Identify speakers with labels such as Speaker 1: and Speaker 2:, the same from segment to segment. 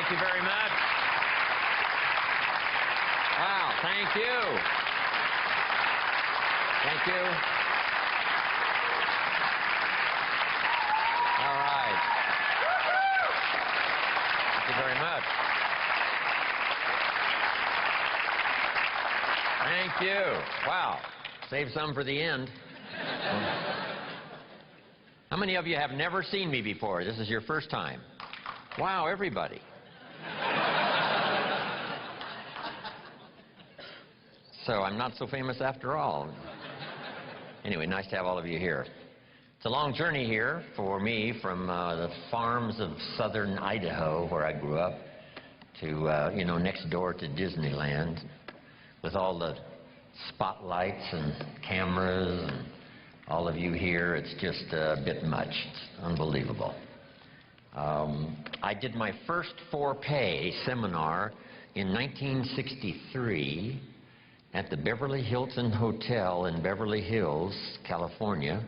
Speaker 1: Thank you very much. Wow, thank you. Thank you. All right. Thank you very much. Thank you. Wow. Save some for the end. How many of you have never seen me before? This is your first time. Wow, everybody. So I'm not so famous after all. Anyway, nice to have all of you here. It's a long journey here for me from the farms of southern Idaho, where I grew up, to, next door to Disneyland, with all the spotlights and cameras and all of you here. It's just a bit much. It's unbelievable. I did my first for-pay seminar in 1963 at the Beverly Hilton Hotel in Beverly Hills, California,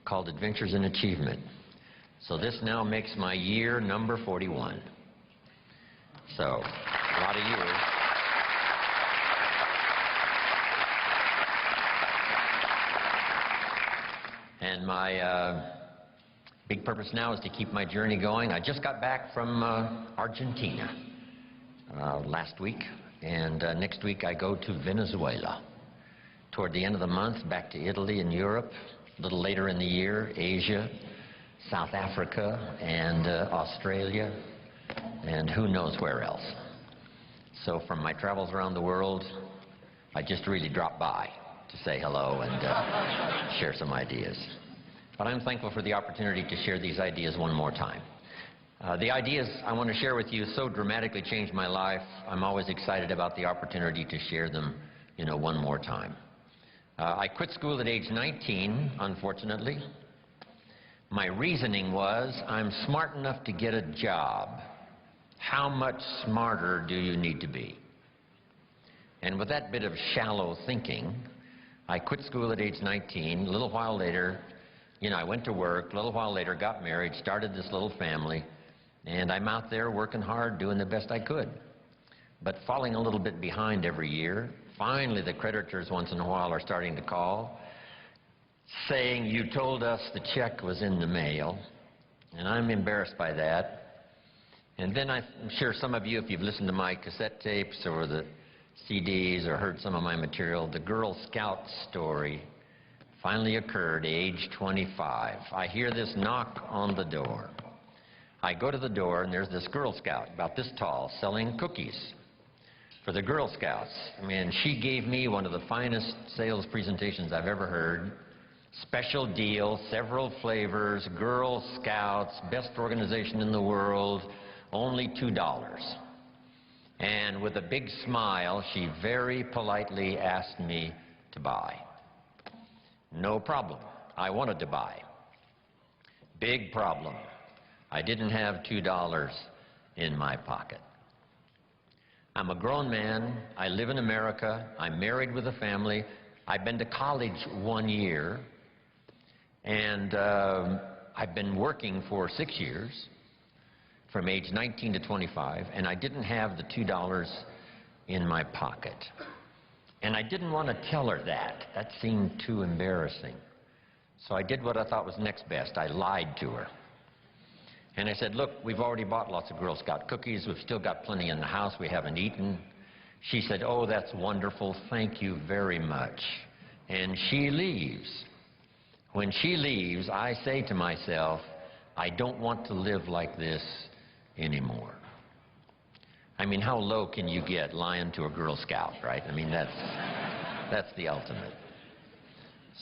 Speaker 1: called Adventures in Achievement. So this now makes my year number 41. So, a lot of years. And my big purpose now is to keep my journey going. I just got back from Argentina last week, and next week I go to Venezuela. Toward the end of the month, back to Italy and Europe. A little later in the year, Asia, South Africa, and Australia, and who knows where else. So from my travels around the world, I just really dropped by to say hello and share some ideas. But I'm thankful for the opportunity to share these ideas one more time. The ideas I want to share with you so dramatically changed my life. I'm always excited about the opportunity to share them, one more time. I quit school at age 19, unfortunately. My reasoning was, I'm smart enough to get a job. How much smarter do you need to be? And with that bit of shallow thinking, I quit school at age 19. A little while later, I went to work. A little while later, got married, started this little family, and I'm out there working hard, doing the best I could. But falling a little bit behind every year. Finally, the creditors once in a while are starting to call, saying, you told us the check was in the mail, and I'm embarrassed by that. And then I'm sure some of you, if you've listened to my cassette tapes or the CDs or heard some of my material, the Girl Scout story finally occurred, age 25. I hear this knock on the door. I go to the door, and there's this Girl Scout, about this tall, selling cookies for the Girl Scouts. I mean, she gave me one of the finest sales presentations I've ever heard. Special deal, several flavors, Girl Scouts, best organization in the world, only $2. And with a big smile, she very politely asked me to buy. No problem. I wanted to buy. Big problem. I didn't have $2 in my pocket. I'm a grown man. I live in America. I'm married with a family. I've been to college 1 year. And I've been working for 6 years, from age 19 to 25, and I didn't have the $2 in my pocket. And I didn't want to tell her that. That seemed too embarrassing. So I did what I thought was next best. I lied to her. And I said, look, we've already bought lots of Girl Scout cookies. We've still got plenty in the house we haven't eaten. She said, oh, that's wonderful. Thank you very much. And she leaves. When she leaves, I say to myself, I don't want to live like this anymore. I mean, how low can you get lying to a Girl Scout, right? I mean, that's the ultimate.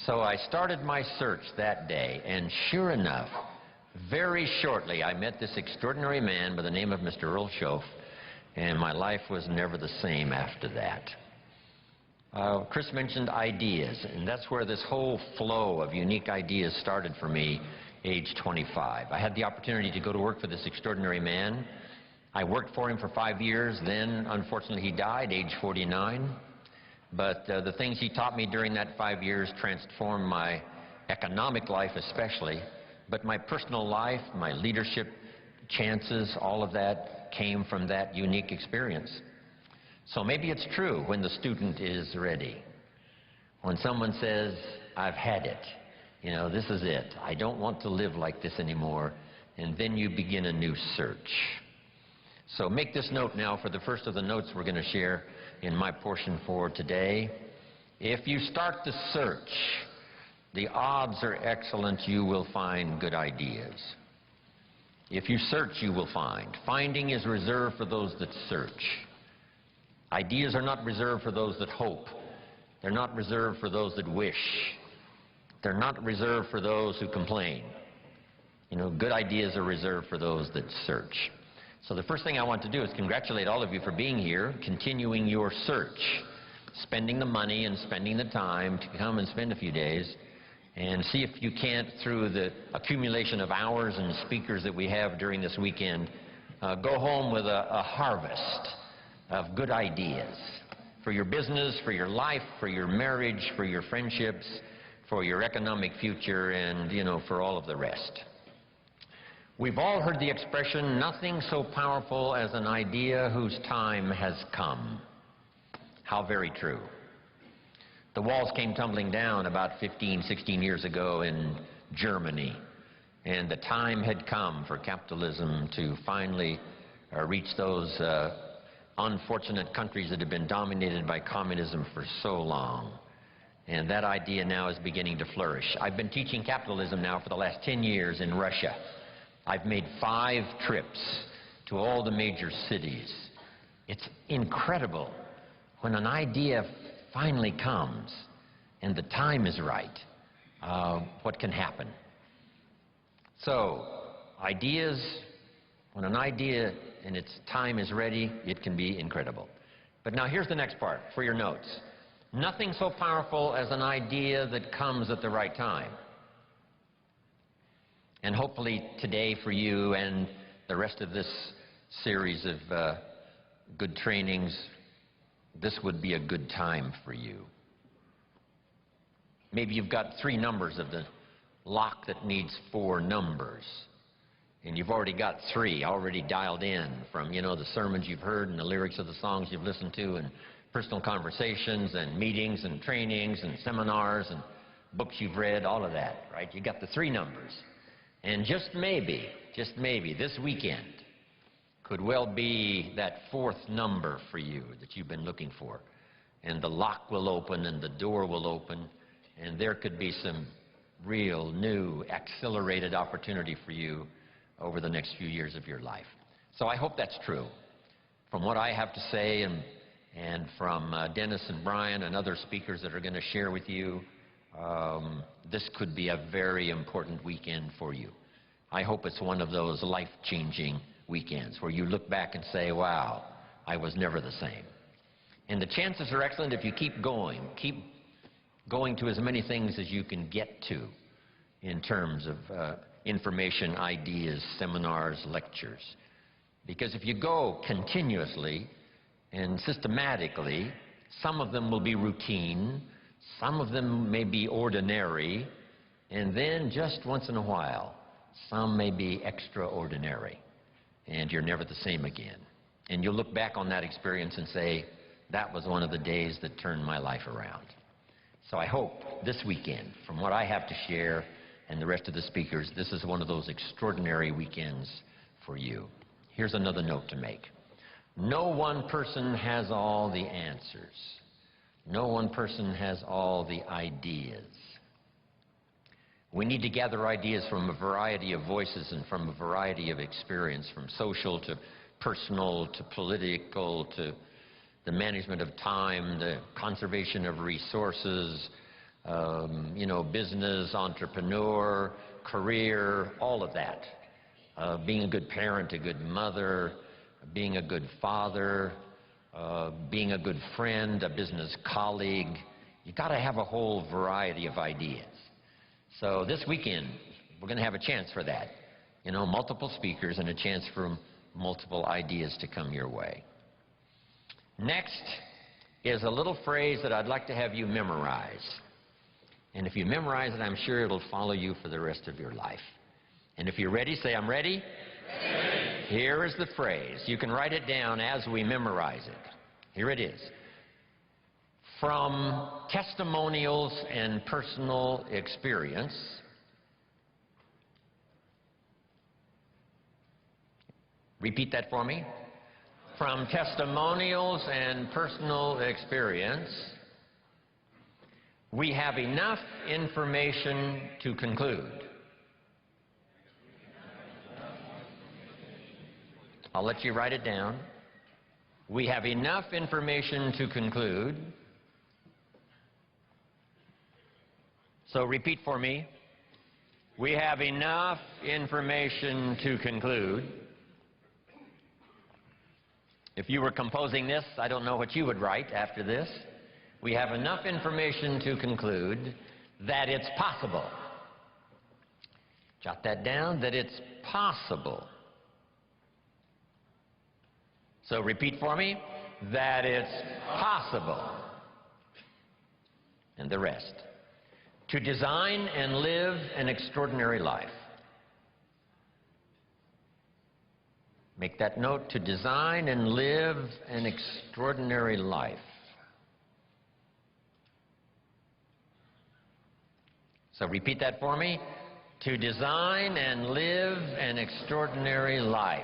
Speaker 1: So I started my search that day, and sure enough, very shortly, I met this extraordinary man by the name of Mr. Earl Shoaff, and my life was never the same after that. Chris mentioned ideas, and that's where this whole flow of unique ideas started for me, age 25. I had the opportunity to go to work for this extraordinary man. I worked for him for 5 years. Then, unfortunately, he died, age 49. But the things he taught me during that 5 years transformed my economic life especially, but my personal life, my leadership chances, all of that that came from that unique experience. So maybe it's true when the student is ready. When someone says, I've had it, you know, this is it. I don't want to live like this anymore. And then you begin a new search. So make this note now for the first of the notes we're going to share in my portion for today. If you start the search, the odds are excellent you will find good ideas. If you search, you will find. Finding is reserved for those that search. Ideas are not reserved for those that hope. They're not reserved for those that wish. They're not reserved for those who complain. You know, good ideas are reserved for those that search. So the first thing I want to do is congratulate all of you for being here, continuing your search, spending the money and spending the time to come and spend a few days and see if you can't, through the accumulation of hours and speakers that we have during this weekend, go home with a harvest of good ideas for your business, for your life, for your marriage, for your friendships, for your economic future, and, you know, for all of the rest. We've all heard the expression, nothing so powerful as an idea whose time has come. How very true. The walls came tumbling down about 15, 16 years ago in Germany, and the time had come for capitalism to finally reach those unfortunate countries that have been dominated by communism for so long. And that idea now is beginning to flourish. I've been teaching capitalism now for the last 10 years in Russia. I've made 5 trips to all the major cities. It's incredible when an idea finally comes and the time is right, what can happen. So, ideas, when an idea and its time is ready, it can be incredible. But now here's the next part for your notes. Nothing so powerful as an idea that comes at the right time. And hopefully today for you and the rest of this series of good trainings, this would be a good time for you. Maybe you've got 3 numbers of the lock that needs 4 numbers. And you've already got 3 already dialed in from, you know, the sermons you've heard and the lyrics of the songs you've listened to and personal conversations and meetings and trainings and seminars and books you've read, all of that, right? You got the 3 numbers. And just maybe, this weekend could well be that 4th number for you that you've been looking for. And the lock will open and the door will open, and there could be some real new accelerated opportunity for you over the next few years of your life. So I hope that's true. From what I have to say and from Dennis and Brian and other speakers that are going to share with you, this could be a very important weekend for you. I hope it's one of those life-changing weekends where you look back and say, wow, I was never the same. And the chances are excellent if you keep going to as many things as you can get to in terms of information, ideas, seminars, lectures. Because if you go continuously and systematically, some of them will be routine, some of them may be ordinary, and then just once in a while, some may be extraordinary, and you're never the same again. And you'll look back on that experience and say, that was one of the days that turned my life around. So I hope this weekend, from what I have to share and the rest of the speakers, this is one of those extraordinary weekends for you. Here's another note to make. No one person has all the answers. No one person has all the ideas. We need to gather ideas from a variety of voices and from a variety of experience, from social to personal to political to the management of time, the conservation of resources, business, entrepreneur, career, all of that. Being a good parent, a good mother, being a good father, being a good friend, a business colleague. You've got to have a whole variety of ideas. So this weekend, we're going to have a chance for that. You know, multiple speakers and a chance for multiple ideas to come your way. Next is a little phrase that I'd like to have you memorize. And if you memorize it, I'm sure it'll follow you for the rest of your life. And if you're ready, say, I'm ready. Ready. Here is the phrase. You can write it down as we memorize it. Here it is. From testimonials and personal experience, repeat that for me. From testimonials and personal experience, we have enough information to conclude. I'll let you write it down. We have enough information to conclude. So repeat for me. We have enough information to conclude. If you were composing this, I don't know what you would write after this. We have enough information to conclude that it's possible. Jot that down, that it's possible. So repeat for me, that it's possible. And the rest. To design and live an extraordinary life. Make that note, to design and live an extraordinary life. So repeat that for me. To design and live an extraordinary life.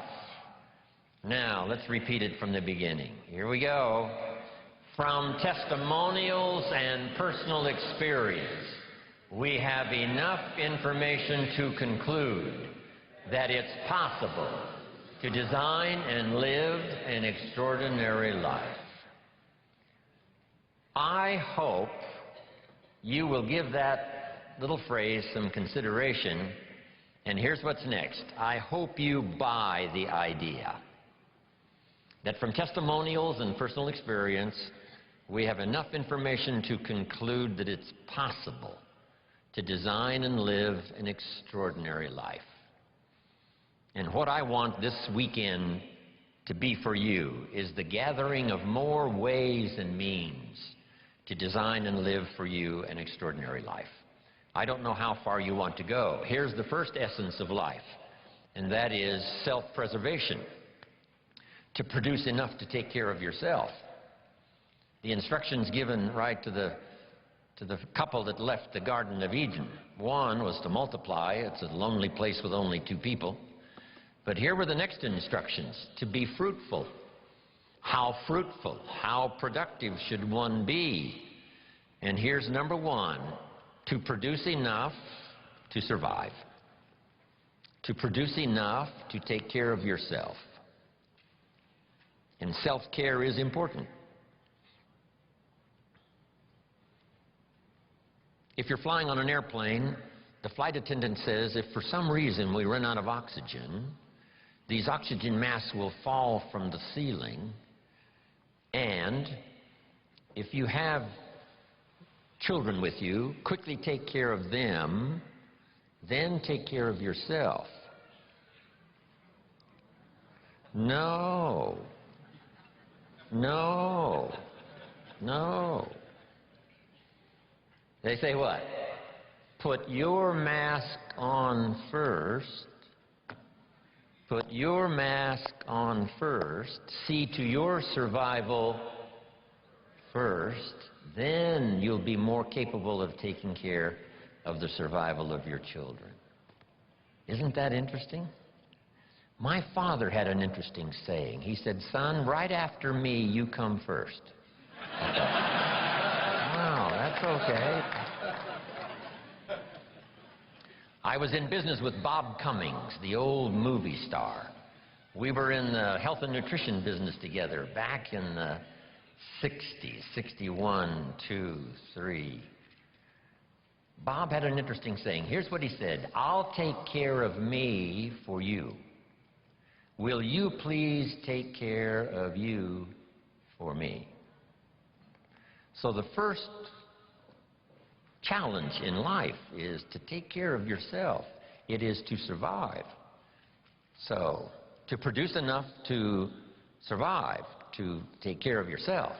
Speaker 1: Now, let's repeat it from the beginning. Here we go. From testimonials and personal experience, we have enough information to conclude that it's possible to design and live an extraordinary life. I hope you will give that little phrase some consideration, and here's what's next. I hope you buy the idea that from testimonials and personal experience, we have enough information to conclude that it's possible to design and live an extraordinary life. And what I want this weekend to be for you is the gathering of more ways and means to design and live for you an extraordinary life. I don't know how far you want to go. Here's the first essence of life, and that is self-preservation. To produce enough to take care of yourself. The instructions given right to the couple that left the Garden of Eden. One was to multiply. It's a lonely place with only 2 people. But here were the next instructions, to be fruitful. How fruitful, how productive should one be? And here's number 1, to produce enough to survive. To produce enough to take care of yourself. And self-care is important. If you're flying on an airplane, the flight attendant says if for some reason we run out of oxygen, these oxygen masks will fall from the ceiling, and if you have children with you, quickly take care of them, then take care of yourself. No. No. No. They say what? Put your mask on first. Put your mask on first. See to your survival first. Then you'll be more capable of taking care of the survival of your children. Isn't that interesting? My father had an interesting saying. He said, son, right after me, you come first. I thought, wow, that's okay. I was in business with Bob Cummings, the old movie star. We were in the health and nutrition business together back in the 60s, 61, 2, 3. Bob had an interesting saying. Here's what he said, I'll take care of me for you. Will you please take care of you for me? So the first challenge in life is to take care of yourself. It is to survive. So, to produce enough to survive, to take care of yourself.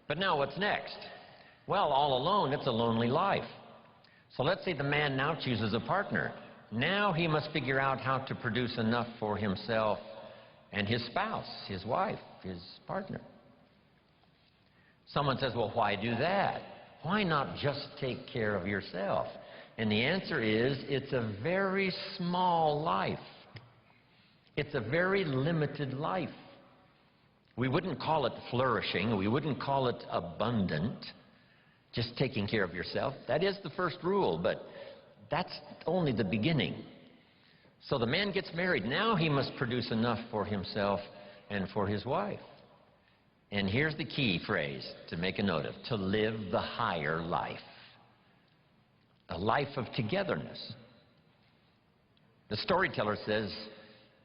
Speaker 1: But now what's next? Well, all alone, it's a lonely life. So let's say the man now chooses a partner. Now he must figure out how to produce enough for himself and his spouse, his wife, his partner. Someone says, well, why do that? Why not just take care of yourself? And the answer is, it's a very small life. It's a very limited life. We wouldn't call it flourishing. We wouldn't call it abundant. Just taking care of yourself. That is the first rule, but that's only the beginning. So the man gets married. Now he must produce enough for himself and for his wife. And here's the key phrase to make a note of: to live the higher life. A life of togetherness. The storyteller says,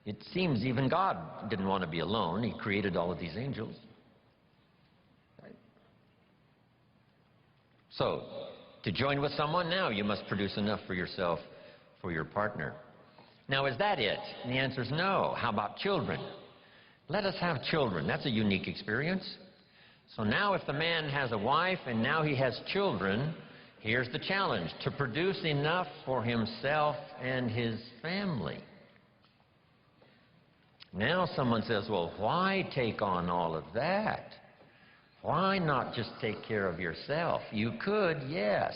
Speaker 1: it seems even God didn't want to be alone. He created all of these angels. Right? So, to join with someone, now you must produce enough for yourself, for your partner. Now, is that it? And the answer is no. How about children? Let us have children. That's a unique experience. So now if the man has a wife and now he has children, here's the challenge: to produce enough for himself and his family. Now someone says, well, why take on all of that? Why not just take care of yourself? You could, yes,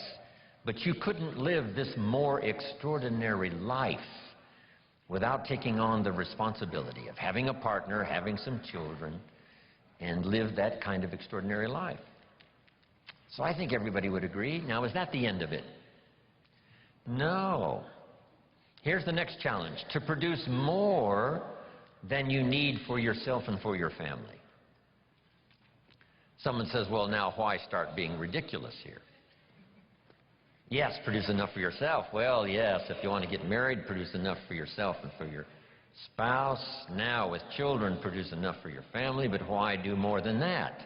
Speaker 1: but you couldn't live this more extraordinary life without taking on the responsibility of having a partner, having some children, and live that kind of extraordinary life. So I think everybody would agree. Now, is that the end of it? No. Here's the next challenge: to produce more than you need for yourself and for your family. Someone says, well, now why start being ridiculous here? Yes, produce enough for yourself. Well, yes, if you want to get married, produce enough for yourself and for your spouse. Now, with children, produce enough for your family, but why do more than that?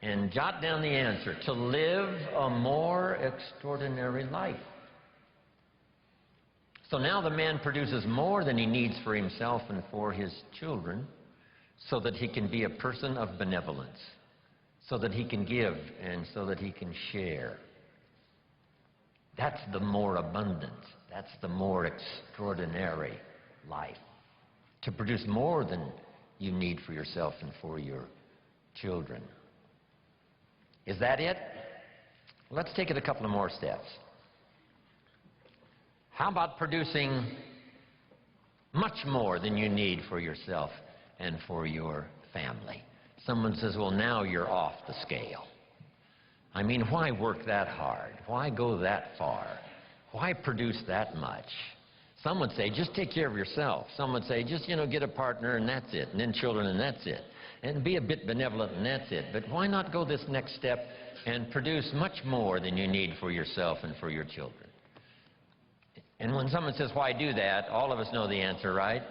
Speaker 1: And jot down the answer: to live a more extraordinary life. So now the man produces more than he needs for himself and for his children, so that he can be a person of benevolence, so that he can give and so that he can share. That's the more abundant, that's the more extraordinary life. To produce more than you need for yourself and for your children. Is that it? Let's take it a couple of more steps. How about producing much more than you need for yourself and for your family? Someone says, well, now you're off the scale. I mean, why work that hard? Why go that far? Why produce that much? Some would say, just take care of yourself. Some would say, just, get a partner and that's it, and then children and that's it. And be a bit benevolent and that's it. But why not go this next step and produce much more than you need for yourself and for your children? And when someone says, why do that, all of us know the answer, right?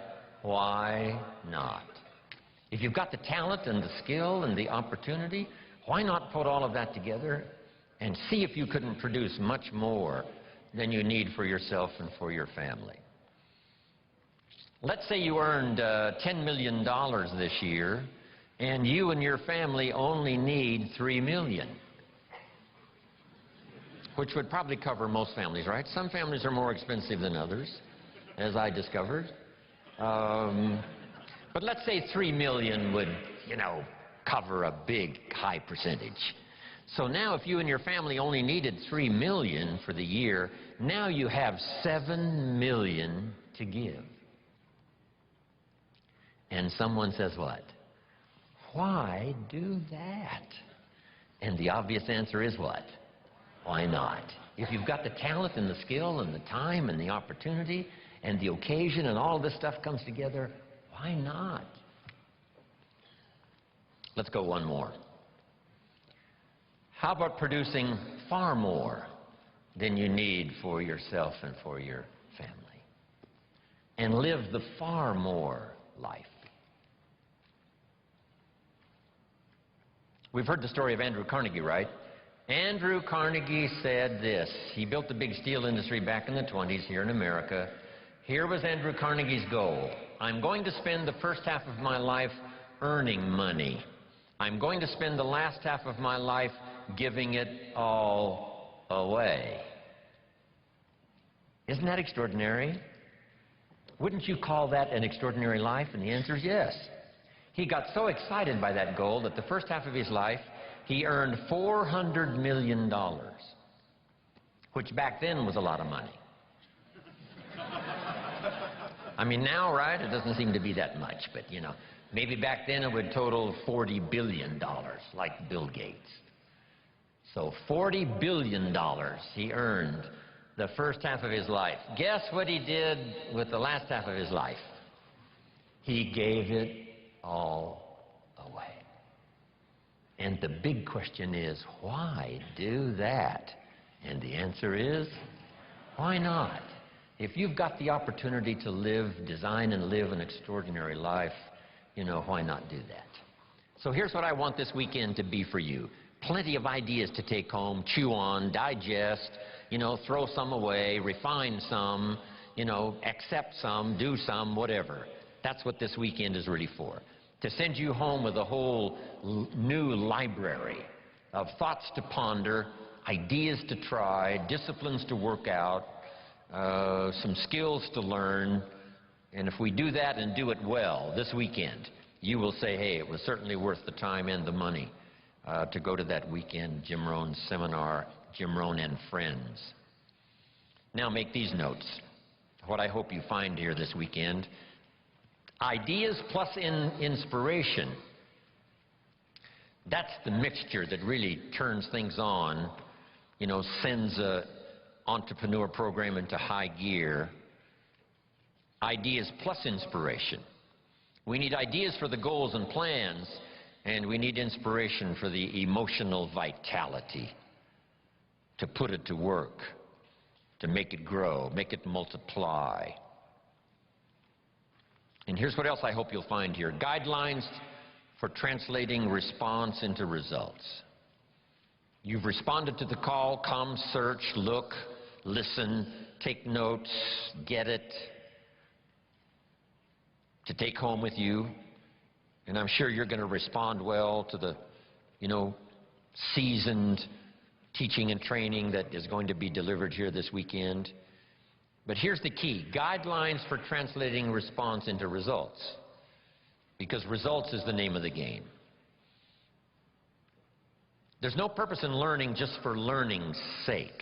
Speaker 1: Why not? If you've got the talent and the skill and the opportunity, why not put all of that together and see if you couldn't produce much more than you need for yourself and for your family? Let's say you earned $10 million this year, and you and your family only need $3 million. Which would probably cover most families, right? Some families are more expensive than others, as I discovered. But let's say $3 million would, cover a big, high percentage. So now if you and your family only needed $3 million for the year, now you have $7 million to give. And someone says what? Why do that? And the obvious answer is what? Why not? If you've got the talent and the skill and the time and the opportunity and the occasion and all this stuff comes together, why not? Let's go one more. How about producing far more than you need for yourself and for your family? And live the far more life. We've heard the story of Andrew Carnegie, right? Andrew Carnegie said this. He built the big steel industry back in the 20s here in America. Here was Andrew Carnegie's goal. I'm going to spend the first half of my life earning money. I'm going to spend the last half of my life giving it all away. Isn't that extraordinary? Wouldn't you call that an extraordinary life? And the answer is yes. He got so excited by that goal that the first half of his life, he earned $400 million, which back then was a lot of money. I mean, now, right, it doesn't seem to be that much, but, you know, maybe back then it would total $40 billion, like Bill Gates. So $40 billion he earned the first half of his life. Guess what he did with the last half of his life? He gave it all away. And the big question is, why do that? And the answer is, why not? If you've got the opportunity to live, design and live an extraordinary life, you know, why not do that? So here's what I want this weekend to be for you. Plenty of ideas to take home, chew on, digest, you know, throw some away, refine some, you know, accept some, do some, whatever. That's what this weekend is really for. To send you home with a whole new library of thoughts to ponder, ideas to try, disciplines to work out, some skills to learn. And if we do that and do it well this weekend, you will say, hey, it was certainly worth the time and the money to go to that weekend Jim Rohn seminar, Jim Rohn and Friends. Now make these notes. What I hope you find here this weekend: ideas plus inspiration. That's the mixture that really turns things on, you know, sends a entrepreneur program into high gear. Ideas plus inspiration. We need ideas for the goals and plans, and we need inspiration for the emotional vitality to put it to work, to make it grow, make it multiply. And here's what else I hope you'll find here: guidelines for translating response into results. You've responded to the call. Come, search, look, listen, take notes, get it, to take home with you. And I'm sure you're going to respond well to the, you know, seasoned teaching and training that is going to be delivered here this weekend. But here's the key: guidelines for translating response into results. Because results is the name of the game. There's no purpose in learning just for learning's sake.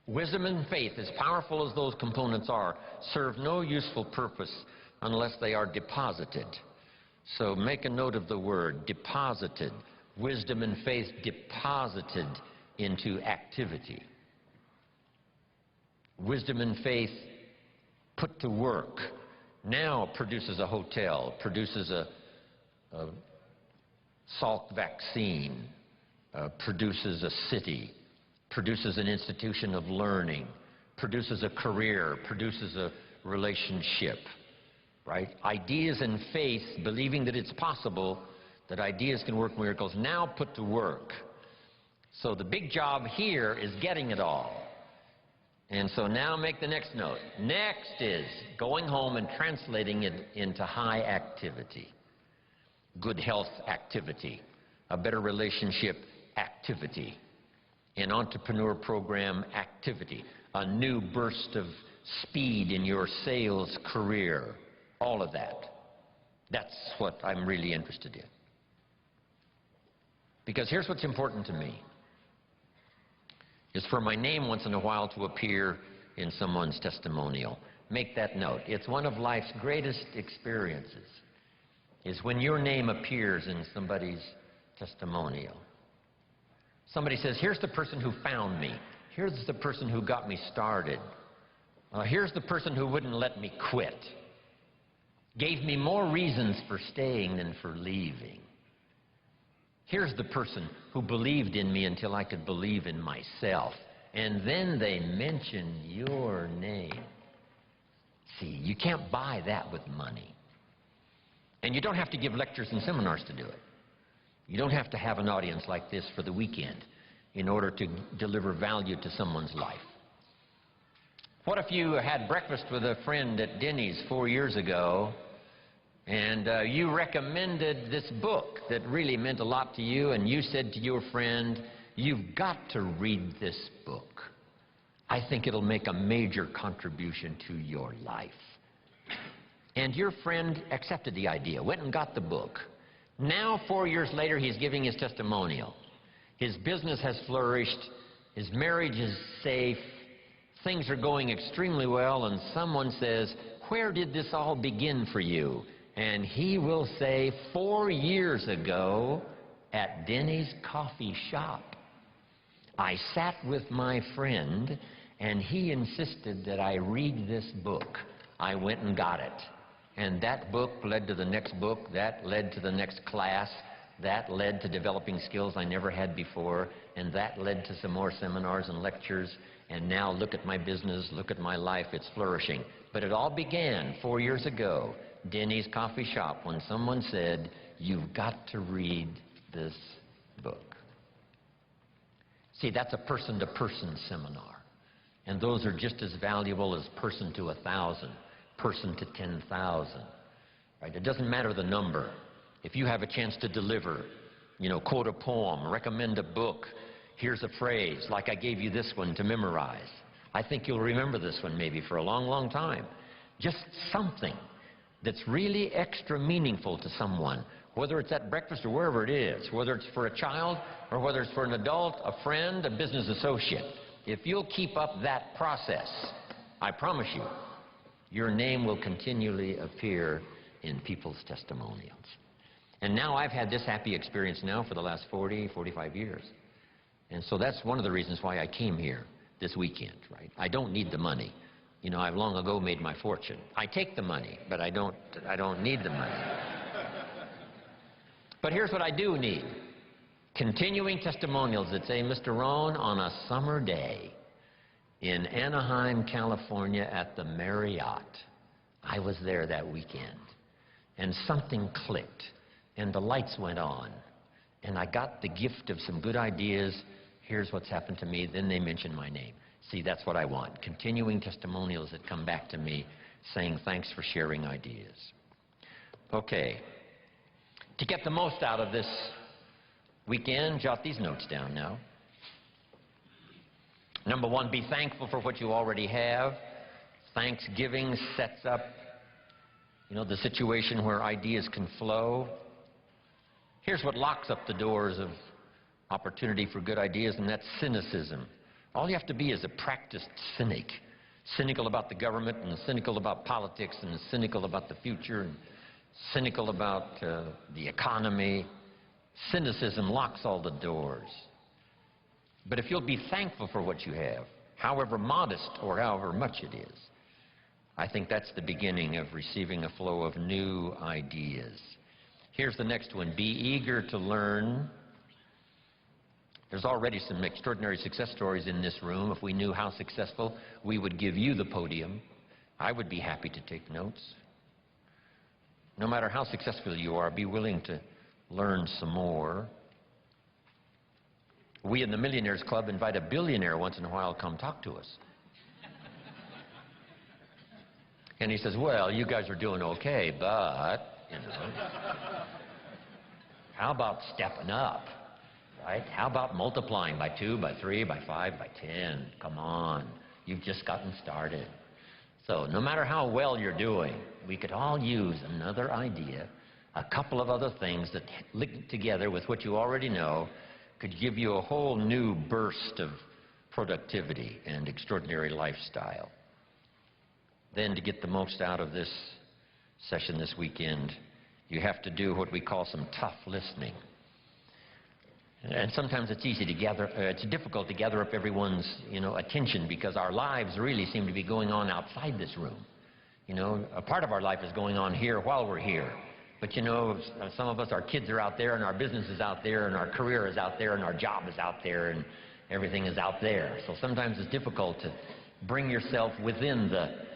Speaker 1: Wisdom and faith, as powerful as those components are, serve no useful purpose unless they are deposited. So make a note of the word, deposited. Wisdom and faith deposited into activity. Wisdom and faith put to work now produces a hotel, produces a Salk vaccine, produces a city, produces an institution of learning, produces a career, produces a relationship, right? Ideas and faith, believing that it's possible, that ideas can work miracles, now put to work. So the big job here is getting it all. And so now make the next note. Next is going home and translating it into high activity. Good health activity, a better relationship activity, an entrepreneur program activity, a new burst of speed in your sales career, all of that. That's what I'm really interested in. Because here's what's important to me, is for my name once in a while to appear in someone's testimonial. Make that note. It's one of life's greatest experiences, is when your name appears in somebody's testimonial. Somebody says, here's the person who found me. Here's the person who got me started. Here's the person who wouldn't let me quit. Gave me more reasons for staying than for leaving. Here's the person who believed in me until I could believe in myself. And then they mention your name. See, you can't buy that with money. And you don't have to give lectures and seminars to do it. You don't have to have an audience like this for the weekend in order to deliver value to someone's life. What if you had breakfast with a friend at Denny's 4 years ago, and you recommended this book that really meant a lot to you, and you said to your friend, you've got to read this book. I think it'll make a major contribution to your life. And your friend accepted the idea, went and got the book. Now, 4 years later, he's giving his testimonial. His business has flourished. His marriage is safe. Things are going extremely well, and someone says, "Where did this all begin for you?" And he will say, 4 years ago at Denny's coffee shop. I sat with my friend, and he insisted that I read this book. I went and got it. And that book led to the next book, that led to the next class, that led to developing skills I never had before, and that led to some more seminars and lectures, and now look at my business, look at my life, it's flourishing. But it all began 4 years ago, Denny's coffee shop, when someone said, "You've got to read this book." See, that's a person-to-person seminar, and those are just as valuable as person to 1,000. Person to 10,000, right? It doesn't matter the number. If you have a chance to deliver, quote a poem, recommend a book, here's a phrase, like I gave you this one to memorize. I think you'll remember this one maybe for a long, long time. Just something that's really extra meaningful to someone, whether it's at breakfast or wherever it is, whether it's for a child or whether it's for an adult, a friend, a business associate. If you'll keep up that process, I promise you, your name will continually appear in people's testimonials. And now I've had this happy experience now for the last 40, 45 years. And so that's one of the reasons why I came here this weekend, right? I don't need the money. I've long ago made my fortune. I take the money, but I don't need the money. But here's what I do need. Continuing testimonials that say, "Mr. Rohn, on a summer day, in Anaheim, California, at the Marriott, I was there that weekend, and something clicked, and the lights went on, and I got the gift of some good ideas. Here's what's happened to me." Then they mention my name. See, that's what I want. Continuing testimonials that come back to me saying, "Thanks for sharing ideas." Okay. To get the most out of this weekend, jot these notes down now. Number one, be thankful for what you already have. Thanksgiving sets up, the situation where ideas can flow. Here's what locks up the doors of opportunity for good ideas, and that's cynicism. All you have to be is a practiced cynic. Cynical about the government, and cynical about politics, and cynical about the future, and cynical about the economy. Cynicism locks all the doors. But if you'll be thankful for what you have, however modest or however much it is, I think that's the beginning of receiving a flow of new ideas. Here's the next one. Be eager to learn. There's already some extraordinary success stories in this room. If we knew how successful, we would give you the podium. I would be happy to take notes. No matter how successful you are, be willing to learn some more. We in the Millionaires Club invite a billionaire once in a while to come talk to us. And he says, "Well, you guys are doing okay, but, how about stepping up, right? How about multiplying by 2, by 3, by 5, by 10? Come on, you've just gotten started." So no matter how well you're doing, we could all use another idea, a couple of other things that linked together with what you already know could give you a whole new burst of productivity and extraordinary lifestyle. Then to get the most out of this session this weekend, you have to do what we call some tough listening. And sometimes it's difficult to gather up everyone's, attention, because our lives really seem to be going on outside this room. A part of our life is going on here while we're here. But some of us, our kids are out there, and our business is out there, and our career is out there, and our job is out there, and everything is out there. So sometimes it's difficult to bring yourself within the,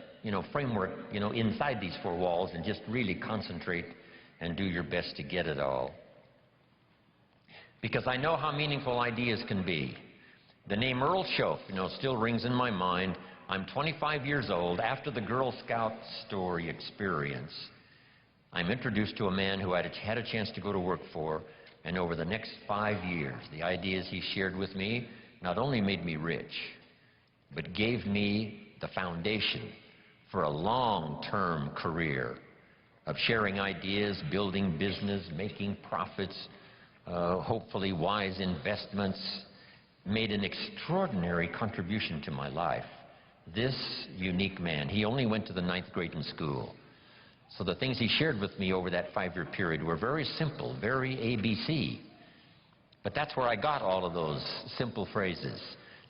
Speaker 1: framework, inside these 4 walls, and just really concentrate and do your best to get it all. Because I know how meaningful ideas can be. The name Earl Shoaf, still rings in my mind. I'm 25 years old. After the Girl Scout story experience, I'm introduced to a man who I had a chance to go to work for, and over the next 5 years, the ideas he shared with me not only made me rich, but gave me the foundation for a long-term career of sharing ideas, building business, making profits, hopefully wise investments, made an extraordinary contribution to my life. This unique man, he only went to the 9th grade in school. So the things he shared with me over that 5-year period were very simple, very ABC. But that's where I got all of those simple phrases.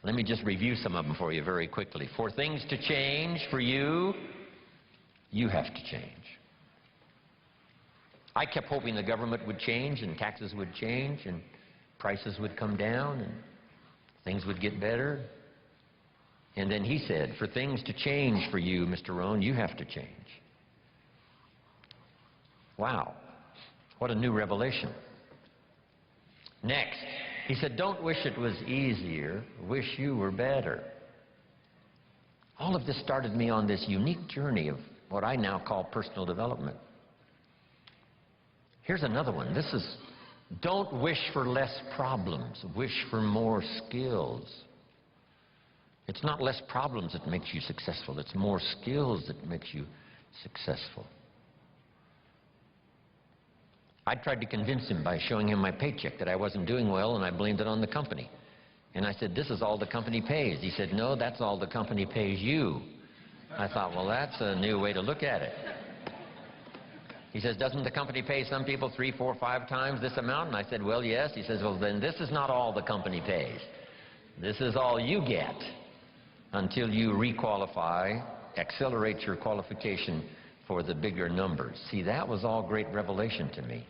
Speaker 1: Let me just review some of them for you very quickly. For things to change for you, you have to change. I kept hoping the government would change and taxes would change and prices would come down and things would get better. And then he said, for things to change for you, Mr. Rohn, you have to change. Wow, what a new revelation. Next, he said, don't wish it was easier, wish you were better. All of this started me on this unique journey of what I now call personal development. Here's another one. This is, don't wish for less problems, wish for more skills. It's not less problems that makes you successful, it's more skills that makes you successful. I tried to convince him by showing him my paycheck that I wasn't doing well, and I blamed it on the company. And I said, this is all the company pays. He said, no, that's all the company pays you. I thought, well, that's a new way to look at it. He says, doesn't the company pay some people 3, 4, 5 times this amount? And I said, well, yes. He says, well, then this is not all the company pays. This is all you get until you requalify, accelerate your qualification for the bigger numbers. See, that was all great revelation to me.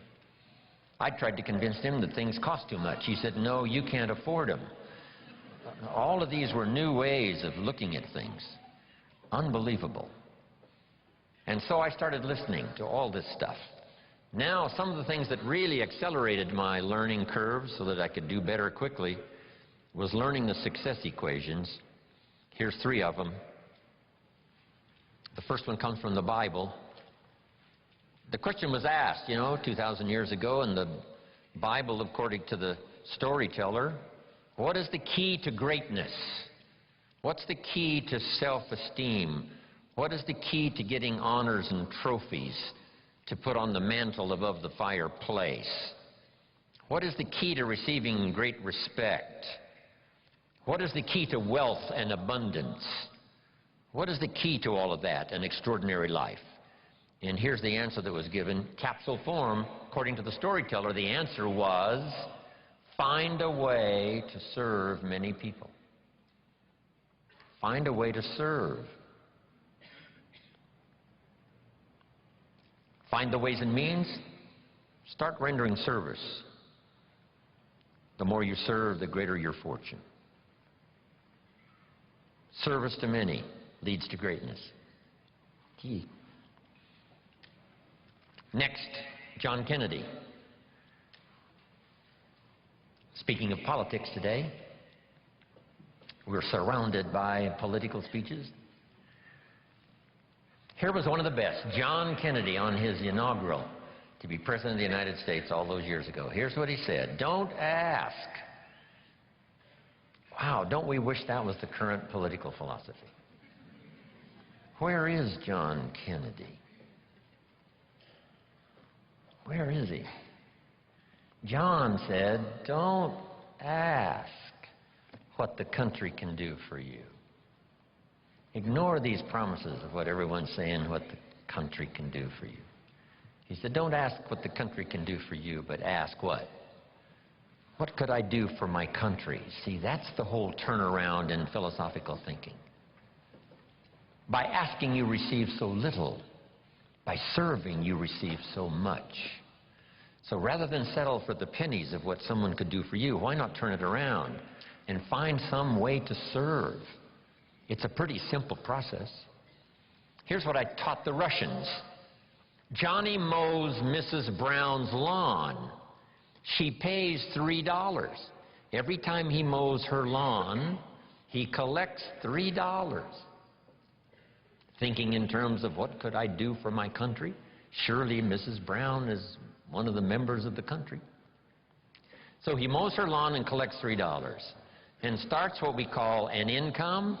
Speaker 1: I tried to convince him that things cost too much. He said, no, you can't afford them. All of these were new ways of looking at things. Unbelievable. And so I started listening to all this stuff. Now, some of the things that really accelerated my learning curve so that I could do better quickly was learning the success equations. Here's 3 of them. The first one comes from the Bible. The question was asked, 2,000 years ago in the Bible, according to the storyteller, what is the key to greatness? What's the key to self-esteem? What is the key to getting honors and trophies to put on the mantle above the fireplace? What is the key to receiving great respect? What is the key to wealth and abundance? What is the key to all of that? An extraordinary life. And here's the answer that was given. Capsule form, according to the storyteller, the answer was, find a way to serve many people. Find a way to serve. Find the ways and means. Start rendering service. The more you serve, the greater your fortune. Service to many leads to greatness. Key. Next, John Kennedy. Speaking of politics today, we're surrounded by political speeches. Here was one of the best, John Kennedy, on his inaugural to be President of the United States all those years ago. Here's what he said, don't ask. Wow, don't we wish that was the current political philosophy? Where is John Kennedy? Where is he? John said, don't ask what the country can do for you. Ignore these promises of what everyone's saying, what the country can do for you. He said, don't ask what the country can do for you, but ask what? What could I do for my country? See, that's the whole turnaround in philosophical thinking. By asking, you receive so little. By serving, you receive so much. So rather than settle for the pennies of what someone could do for you, why not turn it around and find some way to serve? It's a pretty simple process. Here's what I taught the Russians. Johnny mows Mrs. Brown's lawn. She pays $3. Every time he mows her lawn, he collects $3. Thinking in terms of what could I do for my country? Surely Mrs. Brown is one of the members of the country. So he mows her lawn and collects $3 and starts what we call an income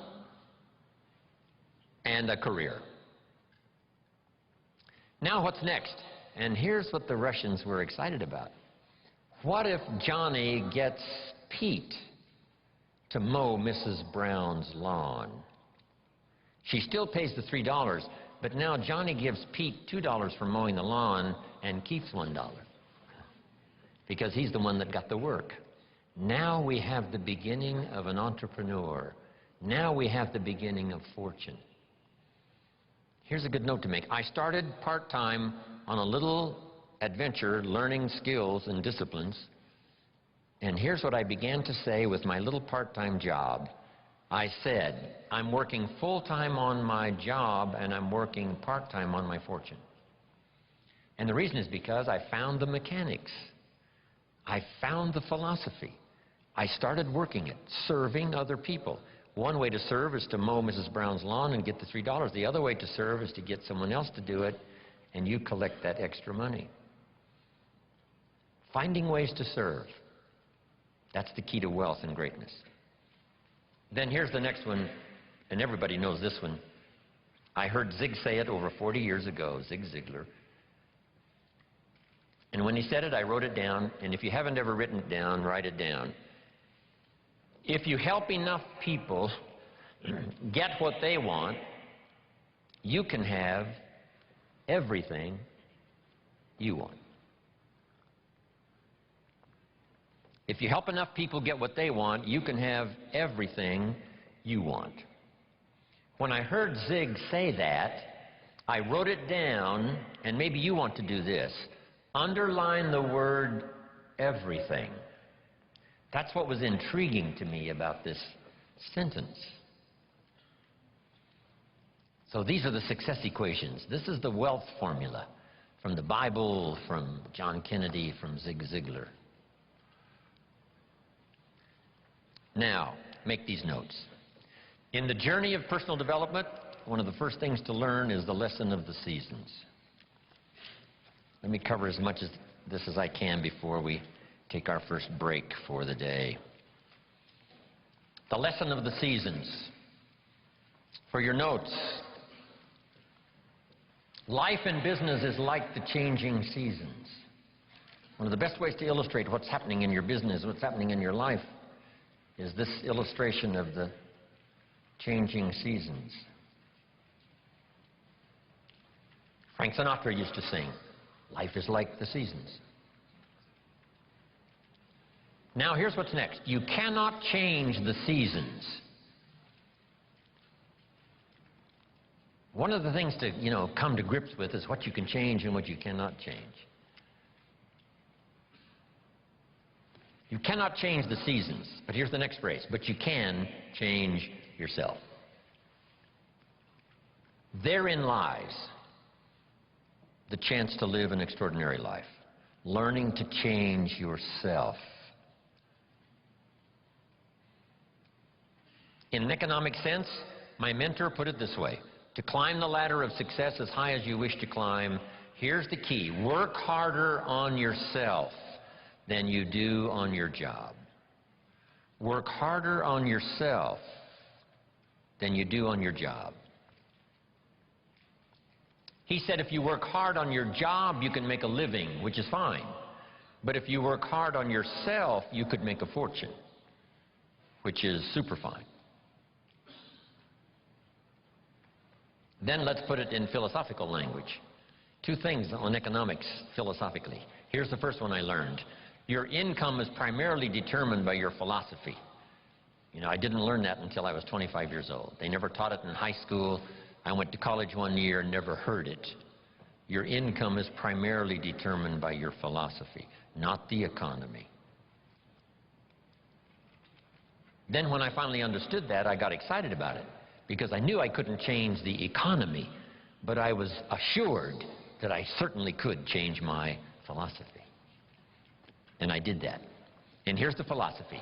Speaker 1: and a career. Now what's next? And here's what the Russians were excited about. What if Johnny gets Pete to mow Mrs. Brown's lawn? She still pays the $3, but now Johnny gives Pete $2 for mowing the lawn and keeps $1 because he's the one that got the work. Now we have the beginning of an entrepreneur. Now we have the beginning of fortune. Here's a good note to make. I started part-time on a little adventure learning skills and disciplines, and here's what I began to say with my little part-time job. I said, I'm working full-time on my job and I'm working part-time on my fortune. And the reason is because I found the mechanics. I found the philosophy. I started working it, serving other people. One way to serve is to mow Mrs. Brown's lawn and get the $3. The other way to serve is to get someone else to do it, and you collect that extra money. Finding ways to serve. That's the key to wealth and greatness. Then here's the next one, and everybody knows this one. I heard Zig say it over 40 years ago, Zig Ziglar. And when he said it, I wrote it down, and if you haven't ever written it down, write it down. If you help enough people get what they want, you can have everything you want. If you help enough people get what they want, you can have everything you want. When I heard Zig say that, I wrote it down, and maybe you want to do this. Underline the word everything. That's what was intriguing to me about this sentence. So these are the success equations. This is the wealth formula from the Bible, from John Kennedy, from Zig Ziglar. Now, make these notes. In the journey of personal development, one of the first things to learn is the lesson of the seasons. Let me cover as much of this as I can before we take our first break for the day. The lesson of the seasons. For your notes, life and business is like the changing seasons. One of the best ways to illustrate what's happening in your business, what's happening in your life, is this illustration of the changing seasons. Frank Sinatra used to sing, life is like the seasons. Now here's what's next. You cannot change the seasons. One of the things to, come to grips with is what you can change and what you cannot change. You cannot change the seasons, but here's the next phrase, but you can change yourself. Therein lies the chance to live an extraordinary life. Learning to change yourself. In an economic sense, my mentor put it this way. To climb the ladder of success as high as you wish to climb, here's the key. Work harder on yourself than you do on your job. Work harder on yourself than you do on your job. He said if you work hard on your job, you can make a living, which is fine. But if you work hard on yourself, you could make a fortune, which is super fine. Then let's put it in philosophical language. Two things on economics philosophically. Here's the first one I learned. Your income is primarily determined by your philosophy. I didn't learn that until I was 25 years old. They never taught it in high school. I went to college one year and never heard it. Your income is primarily determined by your philosophy, not the economy. Then when I finally understood that, I got excited about it because I knew I couldn't change the economy, but I was assured that I certainly could change my philosophy. And I did that. And here's the philosophy.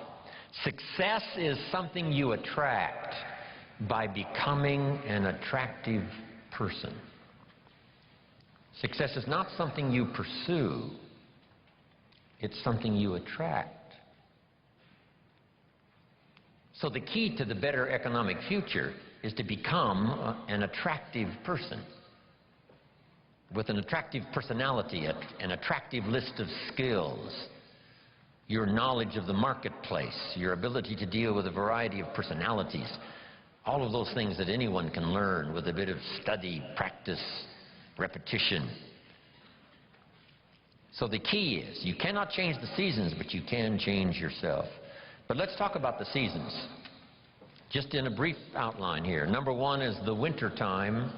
Speaker 1: Success is something you attract by becoming an attractive person. Success is not something you pursue. It's something you attract. So the key to the better economic future is to become an attractive person. with an attractive personality, an attractive list of skills, your knowledge of the marketplace, your ability to deal with a variety of personalities, all of those things that anyone can learn with a bit of study, practice, repetition. So the key is, you cannot change the seasons, but you can change yourself. But let's talk about the seasons, just in a brief outline here. Number one is the winter time.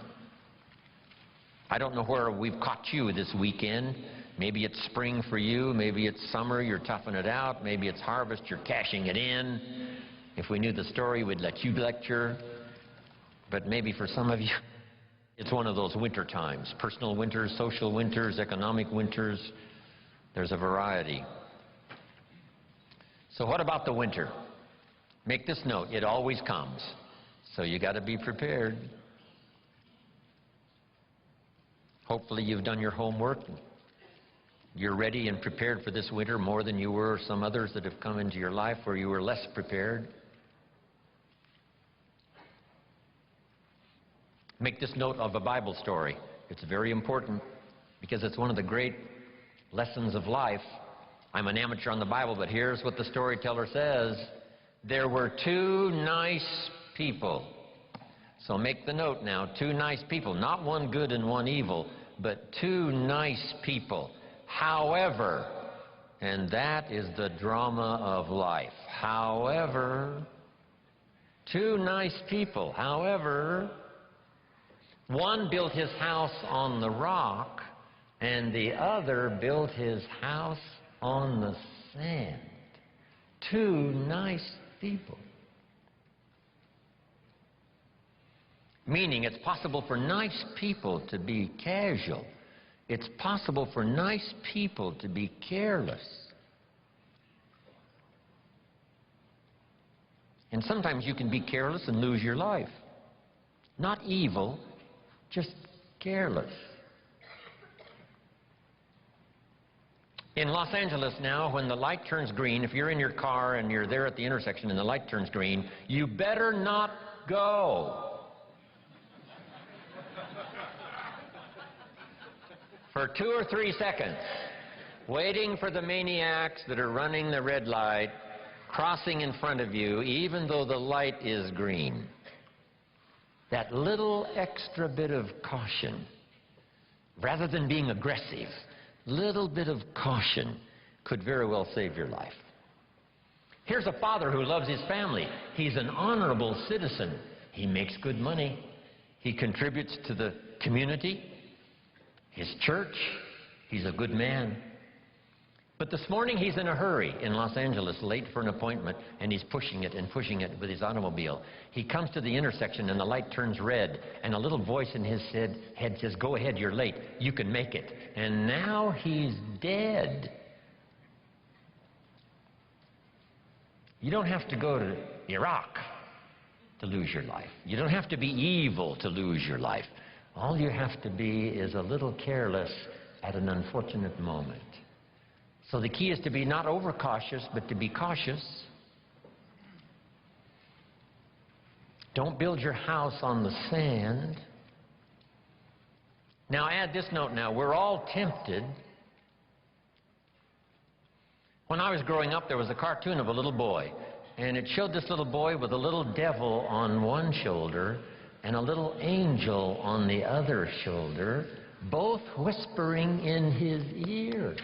Speaker 1: I don't know where we've caught you this weekend. Maybe it's spring for you, maybe it's summer, you're toughing it out, maybe it's harvest, you're cashing it in. If we knew the story, we'd let you lecture. But maybe for some of you, it's one of those winter times. Personal winters, social winters, economic winters. There's a variety. So what about the winter? Make this note, it always comes. So you got to be prepared. Hopefully you've done your homework. You're ready and prepared for this winter more than you were some others that have come into your life where you were less prepared. Make this note of a Bible story. It's very important because it's one of the great lessons of life. I'm an amateur on the Bible, but here's what the storyteller says. There were two nice people. So make the note now, two nice people. Not one good and one evil, but two nice people. However, and that is the drama of life. However, two nice people. However, one built his house on the rock, and the other built his house on the sand. Two nice people. Meaning it's possible for nice people to be casual. It's possible for nice people to be careless. And sometimes you can be careless and lose your life. Not evil, just careless. In Los Angeles now, when the light turns green, if you're in your car and you're there at the intersection and the light turns green, you better not go. For 2 or 3 seconds, waiting for the maniacs that are running the red light, crossing in front of you, even though the light is green. That little extra bit of caution, rather than being aggressive, little bit of caution could very well save your life. Here's a father who loves his family. He's an honorable citizen. He makes good money. He contributes to the community, his church. He's a good man. But this morning he's in a hurry in Los Angeles, late for an appointment, and he's pushing it with his automobile. He comes to the intersection and the light turns red, and a little voice in his head says, "Go ahead, you're late. You can make it." And now he's dead. You don't have to go to Iraq to lose your life. You don't have to be evil to lose your life. All you have to be is a little careless at an unfortunate moment. So the key is to be not overcautious, but to be cautious. Don't build your house on the sand. Now add this note now. We're all tempted. When I was growing up, there was a cartoon of a little boy, and it showed this little boy with a little devil on one shoulder and a little angel on the other shoulder, both whispering in his ear.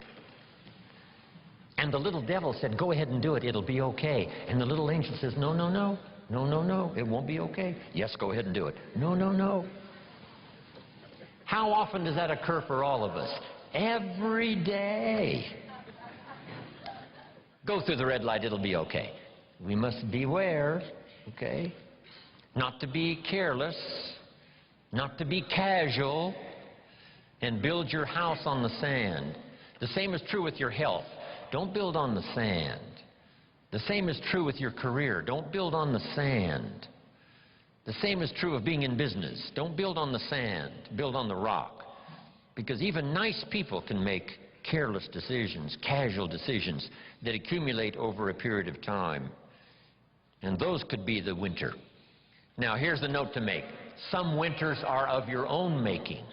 Speaker 1: And the little devil said, "Go ahead and do it, it'll be okay." And the little angel says, "No, no, no, no, no, no, it won't be okay." "Yes, go ahead and do it." "No, no, no." How often does that occur for all of us? Every day. Go through the red light, it'll be okay. We must beware, okay? Not to be careless, not to be casual, and build your house on the sand. The same is true with your health. Don't build on the sand. The same is true with your career. Don't build on the sand. The same is true of being in business. Don't build on the sand. Build on the rock. Because even nice people can make careless decisions, casual decisions that accumulate over a period of time. And those could be the winter. Now, here's the note to make. Some winters are of your own making.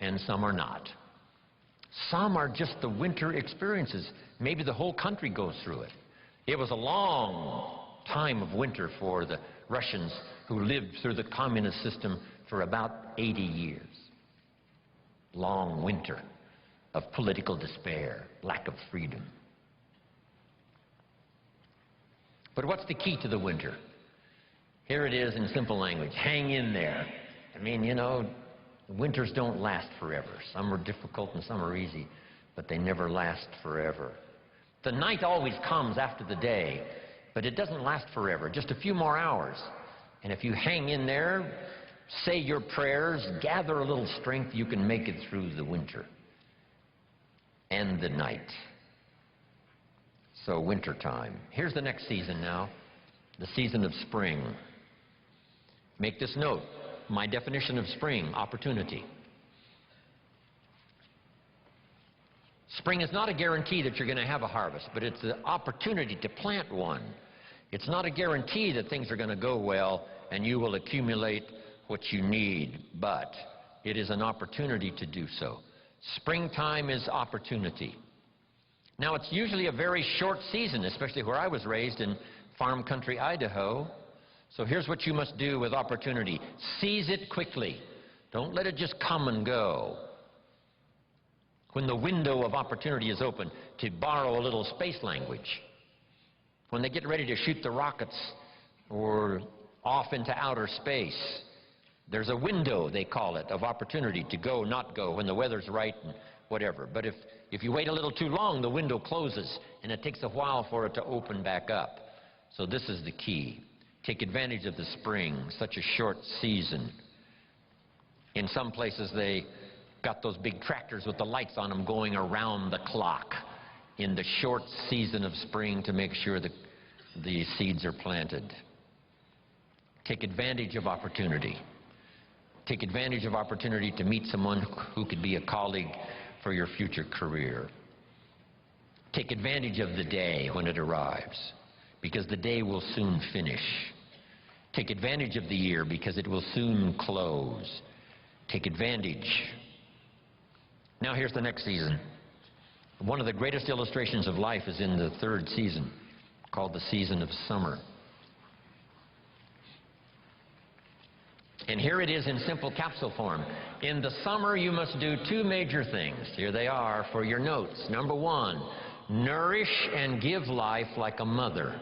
Speaker 1: and some are not. Some are just the winter experiences. Maybe the whole country goes through it. It was a long time of winter for the Russians who lived through the communist system for about 80 years. Long winter of political despair, lack of freedom. But what's the key to the winter? Here it is in simple language. Hang in there. I mean, you know, winters don't last forever. Some are difficult and some are easy, but they never last forever. The night always comes after the day, but it doesn't last forever, just a few more hours. And if you hang in there, say your prayers, gather a little strength, you can make it through the winter and the night. So winter time. Here's the next season now, the season of spring. Make this note. My definition of spring: opportunity. Spring is not a guarantee that you're going to have a harvest, but it's the opportunity to plant one. It's not a guarantee that things are going to go well and you will accumulate what you need, but it is an opportunity to do so. Springtime is opportunity. Now, it's usually a very short season, especially where I was raised in farm country, Idaho. So here's what you must do with opportunity. Seize it quickly. Don't let it just come and go. When the window of opportunity is open, to borrow a little space language, when they get ready to shoot the rockets or off into outer space, there's a window, they call it, of opportunity to go, not go, when the weather's right and whatever. But if you wait a little too long, the window closes, and it takes a while for it to open back up. So this is the key. Take advantage of the spring, such a short season. In some places, they got those big tractors with the lights on them going around the clock in the short season of spring to make sure that the seeds are planted. Take advantage of opportunity. Take advantage of opportunity to meet someone who could be a colleague for your future career. Take advantage of the day when it arrives, because the day will soon finish. Take advantage of the year, because it will soon close. Take advantage. Now here's the next season. One of the greatest illustrations of life is in the third season, called the season of summer. And here it is in simple capsule form. In the summer, you must do two major things. Here they are for your notes. Number one, nourish and give life like a mother.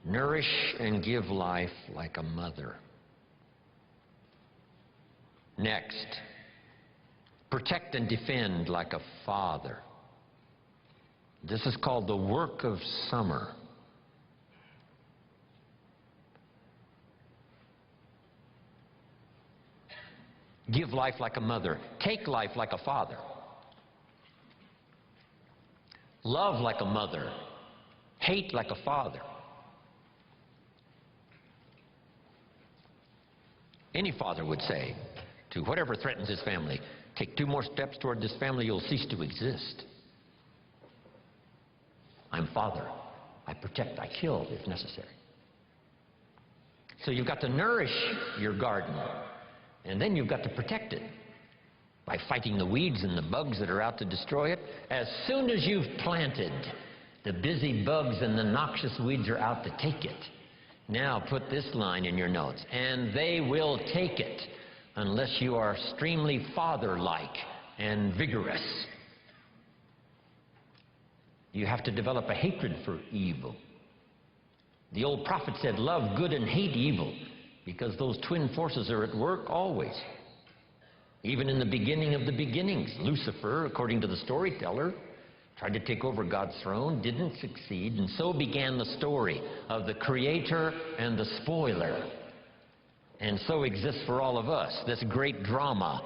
Speaker 1: Nourish and give life like a mother. Next, protect and defend like a father. This is called the work of summer. Give life like a mother. Take life like a father. Love like a mother. Hate like a father. Any father would say to whatever threatens his family, take 2 more steps toward this family, you'll cease to exist. I'm father. I protect, I kill if necessary. So you've got to nourish your garden, and then you've got to protect it by fighting the weeds and the bugs that are out to destroy it. As soon as you've planted, the busy bugs and the noxious weeds are out to take it. Now put this line in your notes, and they will take it unless you are extremely father-like and vigorous. You have to develop a hatred for evil. The old prophet said, love good and hate evil, because those twin forces are at work always. Even in the beginning of the beginnings, Lucifer, according to the storyteller, tried to take over God's throne, didn't succeed, and so began the story of the creator and the spoiler. And so exists for all of us this great drama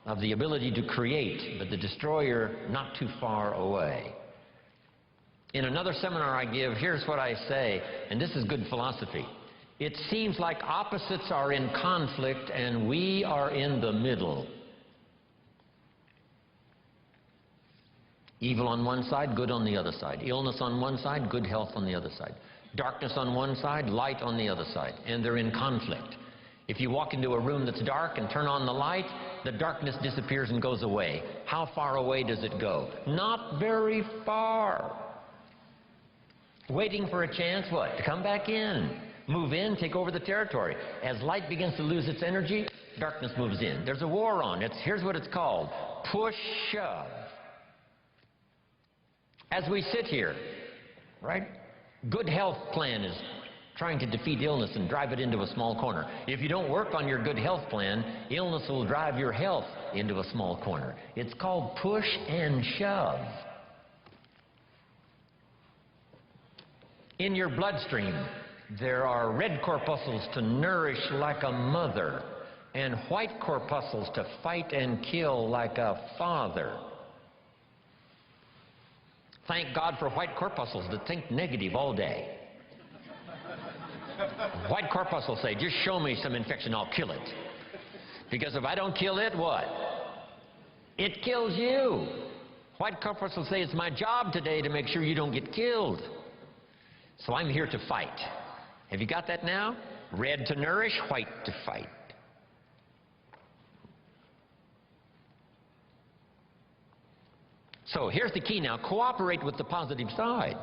Speaker 1: of the ability to create, but the destroyer not too far away. In another seminar I give, here's what I say, and this is good philosophy. It seems like opposites are in conflict and we are in the middle. Evil on one side, good on the other side. Illness on one side, good health on the other side. Darkness on one side, light on the other side. And they're in conflict. If you walk into a room that's dark and turn on the light, the darkness disappears and goes away. How far away does it go? Not very far. Waiting for a chance, what? To come back in. Move in, take over the territory. As light begins to lose its energy, darkness moves in. There's a war on. Here's what it's called. Push-shove. As we sit here, right? Good health plan is trying to defeat illness and drive it into a small corner. If you don't work on your good health plan, illness will drive your health into a small corner. It's called push and shove. In your bloodstream, there are red corpuscles to nourish like a mother, and white corpuscles to fight and kill like a father. Thank God for white corpuscles that think negative all day. White corpuscles say, just show me some infection, I'll kill it. Because if I don't kill it, what? It kills you. White corpuscles say, it's my job today to make sure you don't get killed. So I'm here to fight. Have you got that now? Red to nourish, white to fight. So here's the key now. Cooperate with the positive side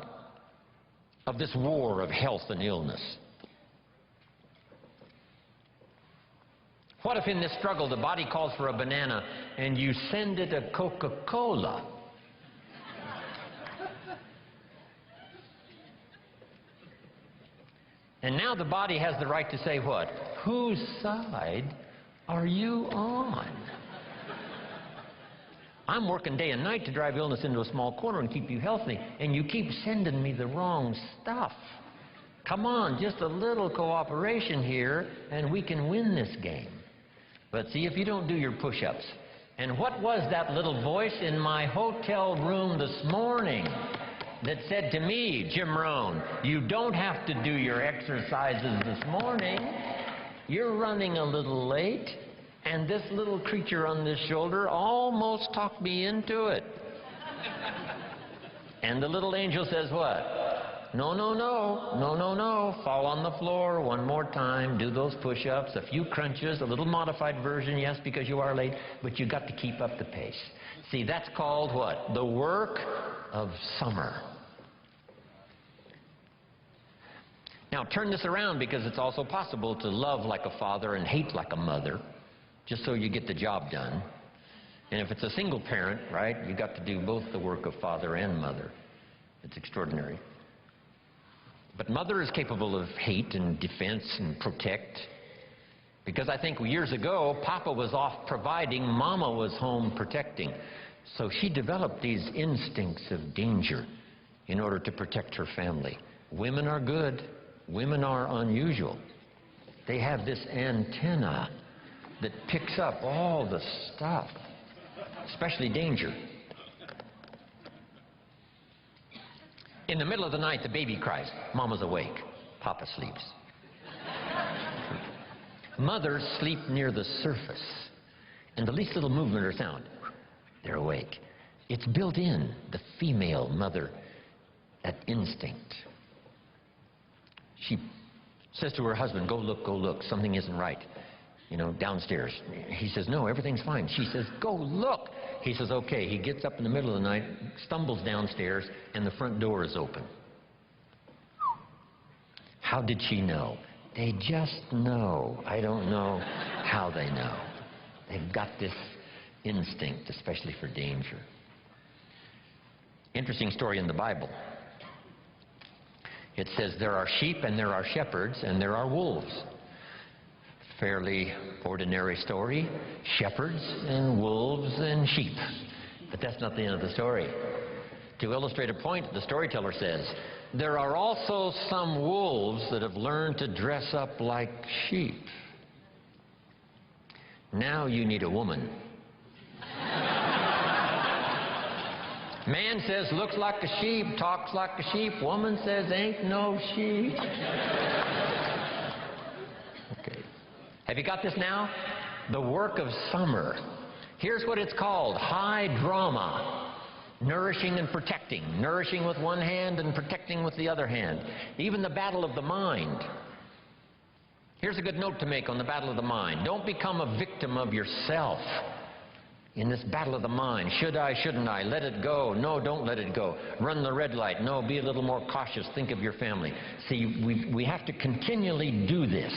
Speaker 1: of this war of health and illness. What if in this struggle the body calls for a banana and you send it a Coca-Cola? And now the body has the right to say what? Whose side are you on? I'm working day and night to drive illness into a small corner and keep you healthy, and you keep sending me the wrong stuff. Come on, just a little cooperation here, and we can win this game. But see, if you don't do your push-ups. And what was that little voice in my hotel room this morning that said to me, Jim Rohn, you don't have to do your exercises this morning. You're running a little late. And this little creature on this shoulder almost talked me into it. And the little angel says what? No, no, no, no, no, no. Fall on the floor one more time. Do those push-ups, a few crunches, a little modified version, yes, because you are late, but you got to keep up the pace. See, that's called what? The work of summer. Now turn this around, because it's also possible to love like a father and hate like a mother, just so you get the job done. And if it's a single parent, right, you got to do both the work of father and mother. It's extraordinary. But mother is capable of hate and defense and protect. Because I think years ago, Papa was off providing, Mama was home protecting. So she developed these instincts of danger in order to protect her family. Women are good. Women are unusual. They have this antenna that picks up all the stuff, especially danger. In the middle of the night, the baby cries. Mama's awake. Papa sleeps. Mothers sleep near the surface, and the least little movement or sound, they're awake. It's built in, the female mother, that instinct. She says to her husband, go look, something isn't right. You know, downstairs. He says, no, everything's fine. She says, go look. He says, okay. He gets up in the middle of the night, stumbles downstairs, and the front door is open. How did she know? They just know. I don't know how they know. They've got this instinct, especially for danger. Interesting story in the Bible. It says there are sheep and there are shepherds and there are wolves. Fairly ordinary story. Shepherds and wolves and sheep. But that's not the end of the story. To illustrate a point, the storyteller says, there are also some wolves that have learned to dress up like sheep. Now you need a woman. Man says, looks like a sheep, talks like a sheep. Woman says, ain't no sheep. Okay. Have you got this now? The work of summer. Here's what it's called. High drama. Nourishing and protecting. Nourishing with one hand and protecting with the other hand. Even the battle of the mind. Here's Here's a good note to make on the battle of the mind. Don't become a victim of yourself in this battle of the mind. Should I, shouldn't I? Let it go. No, don't let it go. Run the red light. No, be a little more cautious. Think of your family. See, we have to continually do this.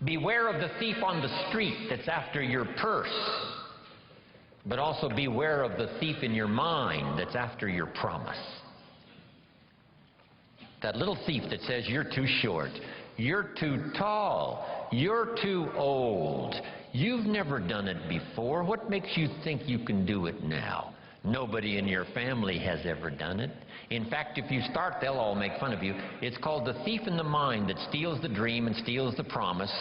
Speaker 1: Beware of the thief on the street that's after your purse, but also beware of the thief in your mind that's after your promise. That little thief that says you're too short, you're too tall, you're too old, you've never done it before. What makes you think you can do it now? Nobody in your family has ever done it. In fact, if you start, they'll all make fun of you. It's called the thief in the mind that steals the dream and steals the promise,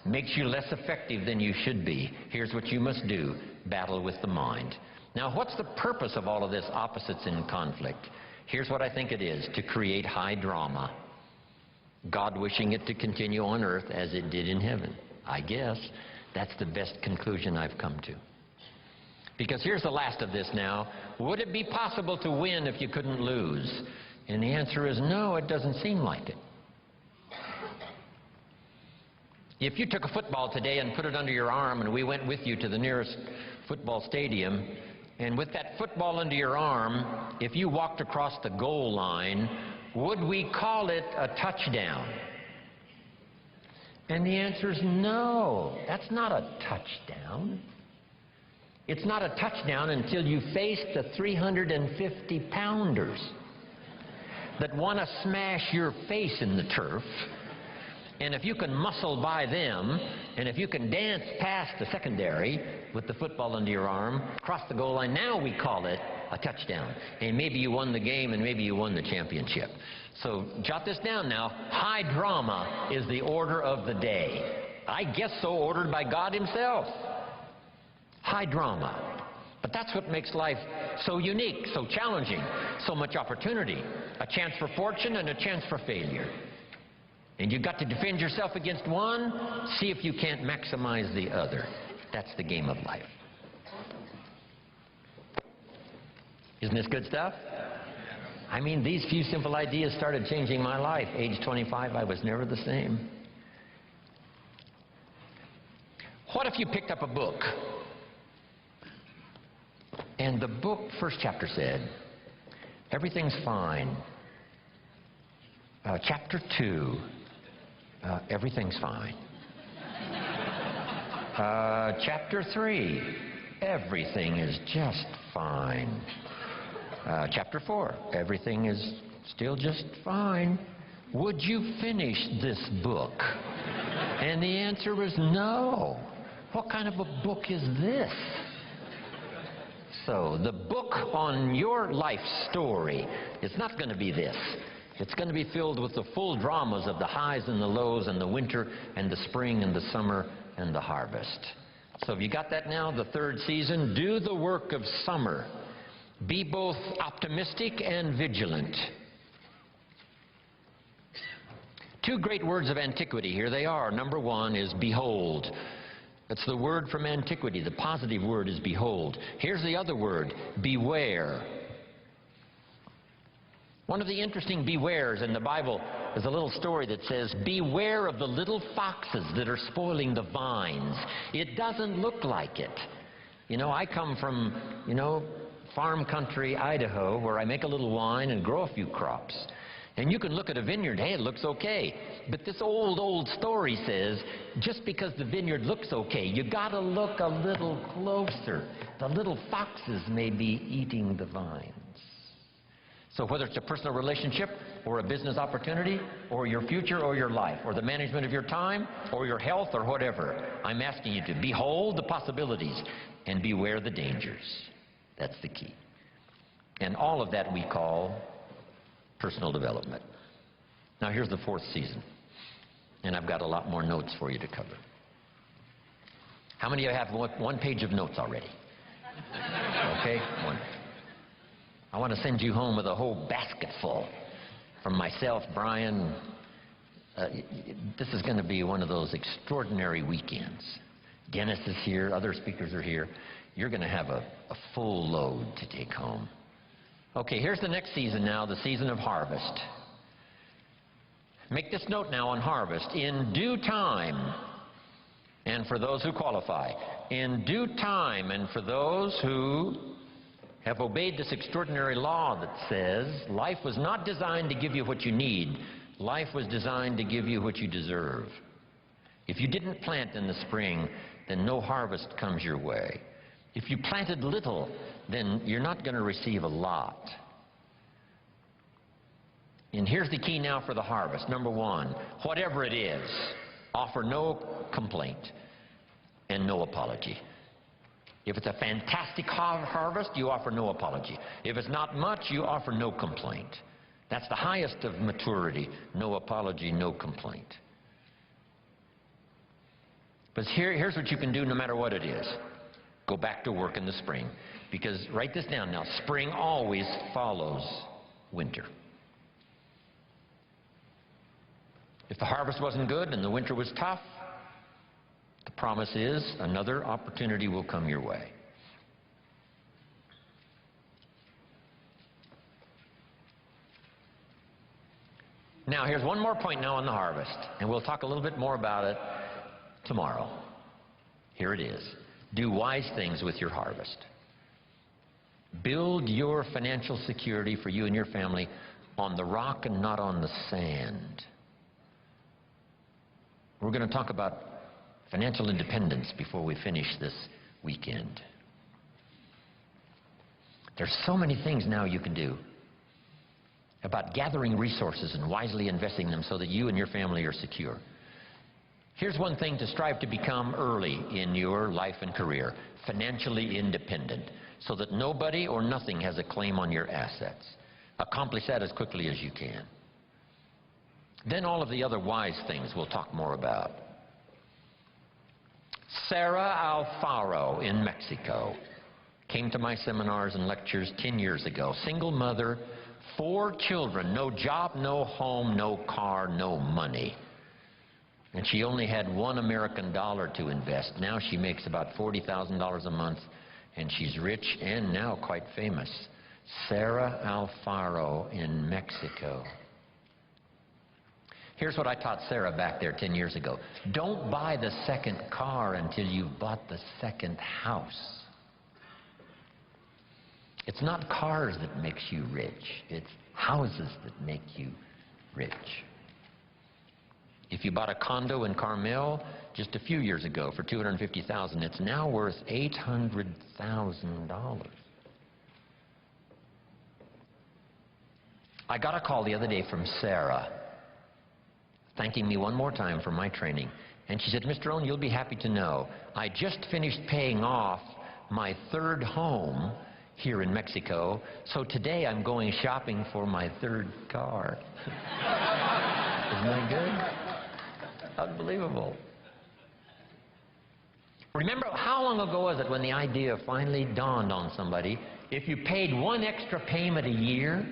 Speaker 1: makes you less effective than you should be. Here's what you must do: battle with the mind. Now, what's the purpose of all of this opposites in conflict? Here's what I think it is: to create high drama. God wishing it to continue on earth as it did in heaven. I guess that's the best conclusion I've come to. Because here's the last of this now. Would it be possible to win if you couldn't lose? And the answer is no, it doesn't seem like it. If you took a football today and put it under your arm and we went with you to the nearest football stadium, and with that football under your arm, if you walked across the goal line, would we call it a touchdown? And the answer is no, that's not a touchdown. It's not a touchdown until you face the 350-pounders that want to smash your face in the turf. And if you can muscle by them, and if you can dance past the secondary with the football under your arm, cross the goal line, now we call it a touchdown. And maybe you won the game, and maybe you won the championship. So jot this down now. High drama is the order of the day. I guess so ordered by God himself. High drama. But that's what makes life so unique, so challenging, so much opportunity. A chance for fortune and a chance for failure. And you've got to defend yourself against one, see if you can't maximize the other. That's the game of life. Isn't this good stuff? I mean, these few simple ideas started changing my life. Age 25, I was never the same. What if you picked up a book? And the book, first chapter said, everything's fine. Chapter 2, everything's fine. Chapter 3, everything is just fine. Chapter 4, everything is still just fine. Would you finish this book? And the answer is no. What kind of a book is this? So the book on your life story is not going to be this. It's going to be filled with the full dramas of the highs and the lows and the winter and the spring and the summer and the harvest. So have you got that now? The third season, do the work of summer. Be both optimistic and vigilant. Two great words of antiquity, here they are. Number one is behold. That's the word from antiquity. The positive word is behold. Here's the other word, beware. One of the interesting bewares in the Bible is a little story that says, beware of the little foxes that are spoiling the vines. It doesn't look like it. You know, I come from, farm country, Idaho, where I make a little wine and grow a few crops. And you can look at a vineyard, hey, it looks okay. But this old story says, just because the vineyard looks okay, you got to look a little closer. The little foxes may be eating the vines. So whether it's a personal relationship or a business opportunity or your future or your life or the management of your time or your health or whatever, I'm asking you to behold the possibilities and beware the dangers. That's the key. And all of that we call personal development. Now here's the fourth season. And I've got a lot more notes for you to cover. How many of you have one page of notes already? Okay, one. I want to send you home with a whole basket full. From myself, Brian, this is going to be one of those extraordinary weekends. Dennis is here, other speakers are here. You're going to have a full load to take home. Okay, here's the next season now, the season of harvest. Make this note now on harvest. In due time, and for those who qualify, in due time, and for those who have obeyed this extraordinary law that says life was not designed to give you what you need, life was designed to give you what you deserve. If you didn't plant in the spring, then no harvest comes your way. If you planted little, then you're not going to receive a lot. And here's the key now for the harvest. Number one, whatever it is, offer no complaint and no apology. If it's a fantastic harvest, you offer no apology. If it's not much, you offer no complaint. That's the highest of maturity. No apology, no complaint. But here's what you can do no matter what it is. Go back to work in the spring. Because, write this down now, spring always follows winter. If the harvest wasn't good and the winter was tough, the promise is another opportunity will come your way. Now, here's one more point now on the harvest, and we'll talk a little bit more about it tomorrow. Here it is. Do wise things with your harvest. Build your financial security for you and your family on the rock and not on the sand. We're going to talk about financial independence before we finish this weekend. There's so many things now you can do about gathering resources and wisely investing them so that you and your family are secure. Here's one thing to strive to become early in your life and career: financially independent, so that nobody or nothing has a claim on your assets. Accomplish that as quickly as you can. Then all of the other wise things we'll talk more about. Sarah Alfaro in Mexico came to my seminars and lectures 10 years ago. Single mother, 4 children, no job, no home, no car, no money. And she only had $1 American to invest. Now she makes about $40,000 a month, and she's rich and now quite famous. Sarah Alfaro in Mexico. Here's what I taught Sarah back there 10 years ago. Don't buy the second car until you've bought the second house. It's not cars that makes you rich. It's houses that make you rich. If you bought a condo in Carmel just a few years ago for $250,000, it's now worth $800,000. I got a call the other day from Sarah, thanking me one more time for my training. And she said, Mr. Owen, you'll be happy to know, I just finished paying off my 3rd home here in Mexico, so today I'm going shopping for my 3rd car. Isn't that good? Unbelievable. Remember, how long ago was it when the idea finally dawned on somebody? If you paid 1 extra payment a year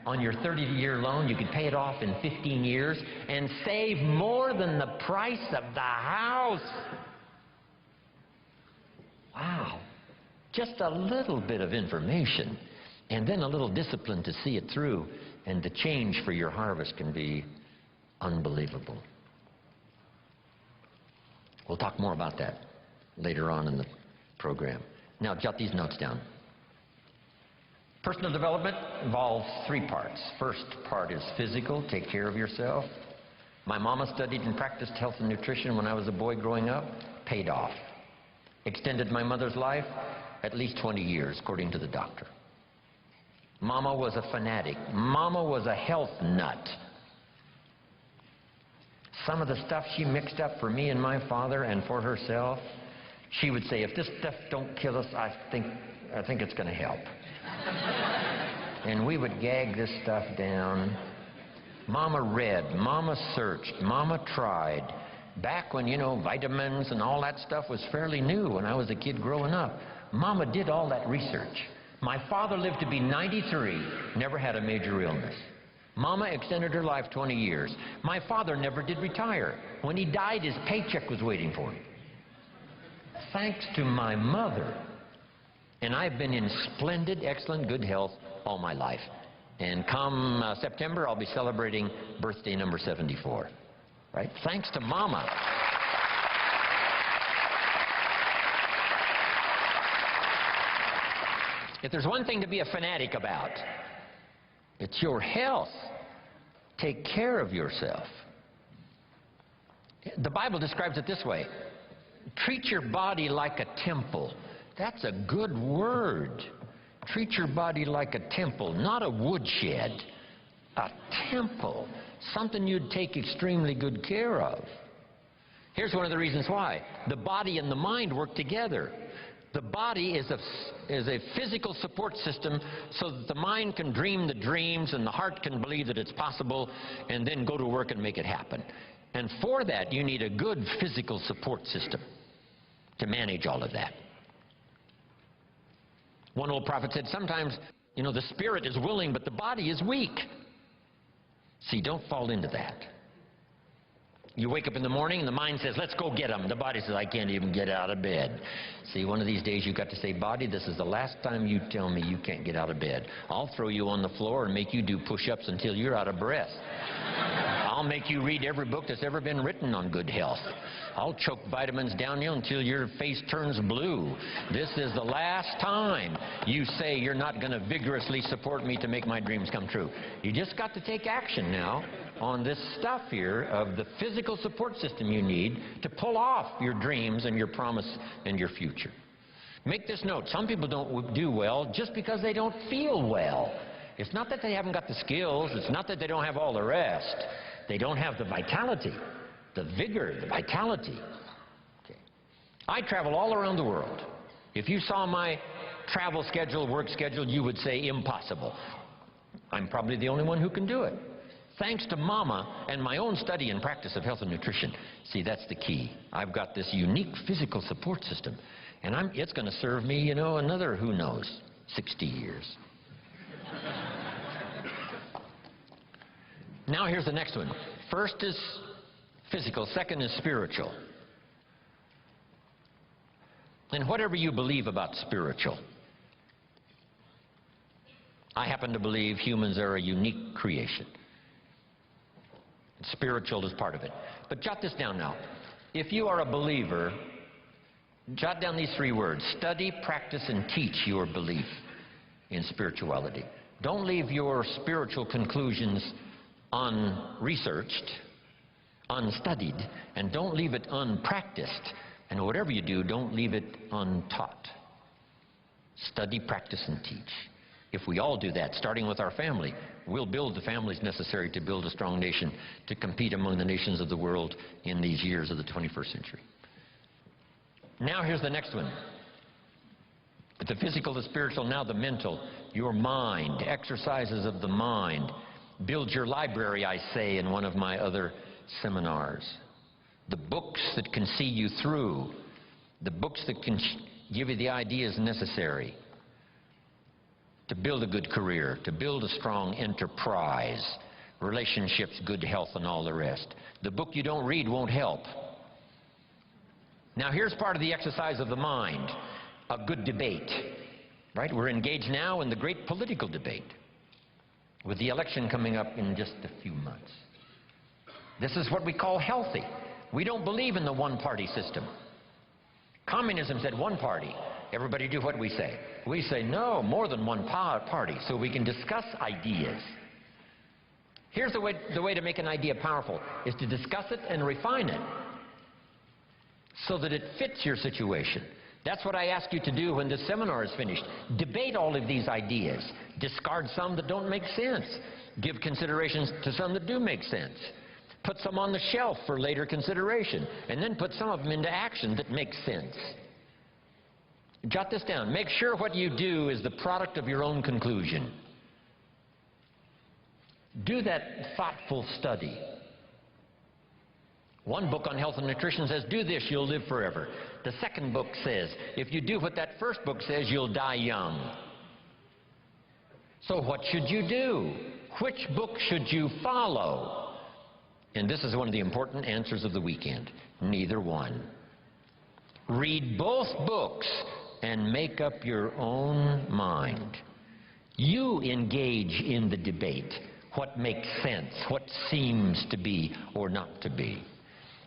Speaker 1: on your 30-year loan, you could pay it off in 15 years and save more than the price of the house. Wow. Just a little bit of information and then a little discipline to see it through, and the change for your harvest can be unbelievable. We'll talk more about that later on in the program. Now, jot these notes down. Personal development involves 3 parts. First part is physical, take care of yourself. My mama studied and practiced health and nutrition when I was a boy growing up, paid off. Extended my mother's life at least 20 years, according to the doctor. Mama was a fanatic. Mama was a health nut. Some of the stuff she mixed up for me and my father and for herself, she would say, if this stuff don't kill us, I think it's going to help. And we would gag this stuff down. Mama read, Mama searched, Mama tried. Back when, vitamins and all that stuff was fairly new when I was a kid growing up. Mama did all that research. My father lived to be 93, never had a major illness. Mama extended her life 20 years. My father never did retire. When he died, his paycheck was waiting for him. Thanks to my mother. And I've been in splendid, excellent, good health all my life. And come September, I'll be celebrating birthday number 74. Right? Thanks to Mama. If there's one thing to be a fanatic about, it's your health. Take care of yourself. The Bible describes it this way. Treat your body like a temple. That's a good word. Treat your body like a temple, not a woodshed. A temple. Something you'd take extremely good care of. Here's one of the reasons why. The body and the mind work together. The body is a physical support system so that the mind can dream the dreams and the heart can believe that it's possible and then go to work and make it happen. And for that, you need a good physical support system to manage all of that. One old prophet said, sometimes, the spirit is willing, but the body is weak. See, don't fall into that. You wake up in the morning and the mind says, let's go get them. The body says, I can't even get out of bed. See, one of these days you've got to say, body, this is the last time you tell me you can't get out of bed. I'll throw you on the floor and make you do push-ups until you're out of breath. I'll make you read every book that's ever been written on good health. I'll choke vitamins down you until your face turns blue. This is the last time you say you're not going to vigorously support me to make my dreams come true. You just got to take action now on this stuff here of the physical support system you need to pull off your dreams and your promise and your future. Make this note. Some people don't do well just because they don't feel well. It's not that they haven't got the skills. It's not that they don't have all the rest. They don't have the vitality, the vigor, the vitality. Okay. I travel all around the world. If you saw my travel schedule, work schedule, you would say impossible. I'm probably the only one who can do it. Thanks to Mama and my own study and practice of health and nutrition. See, that's the key. I've got this unique physical support system, and it's going to serve me, another, who knows, 60 years. Now here's the next one. First is physical, second is spiritual. And whatever you believe about spiritual, I happen to believe humans are a unique creation. Spiritual is part of it. But jot this down now. If you are a believer, jot down these 3 words. Study, practice, and teach your belief in spirituality. Don't leave your spiritual conclusions unresearched, unstudied, and don't leave it unpracticed. And whatever you do, don't leave it untaught. Study, practice, and teach. If we all do that, starting with our family, we'll build the families necessary to build a strong nation to compete among the nations of the world in these years of the 21st century. Now here's the next one. The physical, the spiritual, now the mental. Your mind, exercises of the mind. Build your library, I say in one of my other seminars. The books that can see you through. The books that can give you the ideas necessary to build a good career, to build a strong enterprise, relationships, good health, and all the rest. The book you don't read won't help. Now here's part of the exercise of the mind, a good debate. Right? We're engaged now in the great political debate, with the election coming up in just a few months. This is what we call healthy. We don't believe in the one-party system. Communism said one party. Everybody do what we say. We say no, more than one party, so we can discuss ideas. Here's the way to make an idea powerful, is to discuss it and refine it so that it fits your situation. That's what I ask you to do when this seminar is finished. Debate all of these ideas. Discard some that don't make sense. Give considerations to some that do make sense. Put some on the shelf for later consideration. And then put some of them into action that make sense. Jot this down. Make sure what you do is the product of your own conclusion. Do that thoughtful study. One book on health and nutrition says, do this, you'll live forever. The second book says, if you do what that first book says, you'll die young. So what should you do? Which book should you follow? And this is one of the important answers of the weekend. Neither one. Read both books and make up your own mind. You engage in the debate. What makes sense, what seems to be or not to be.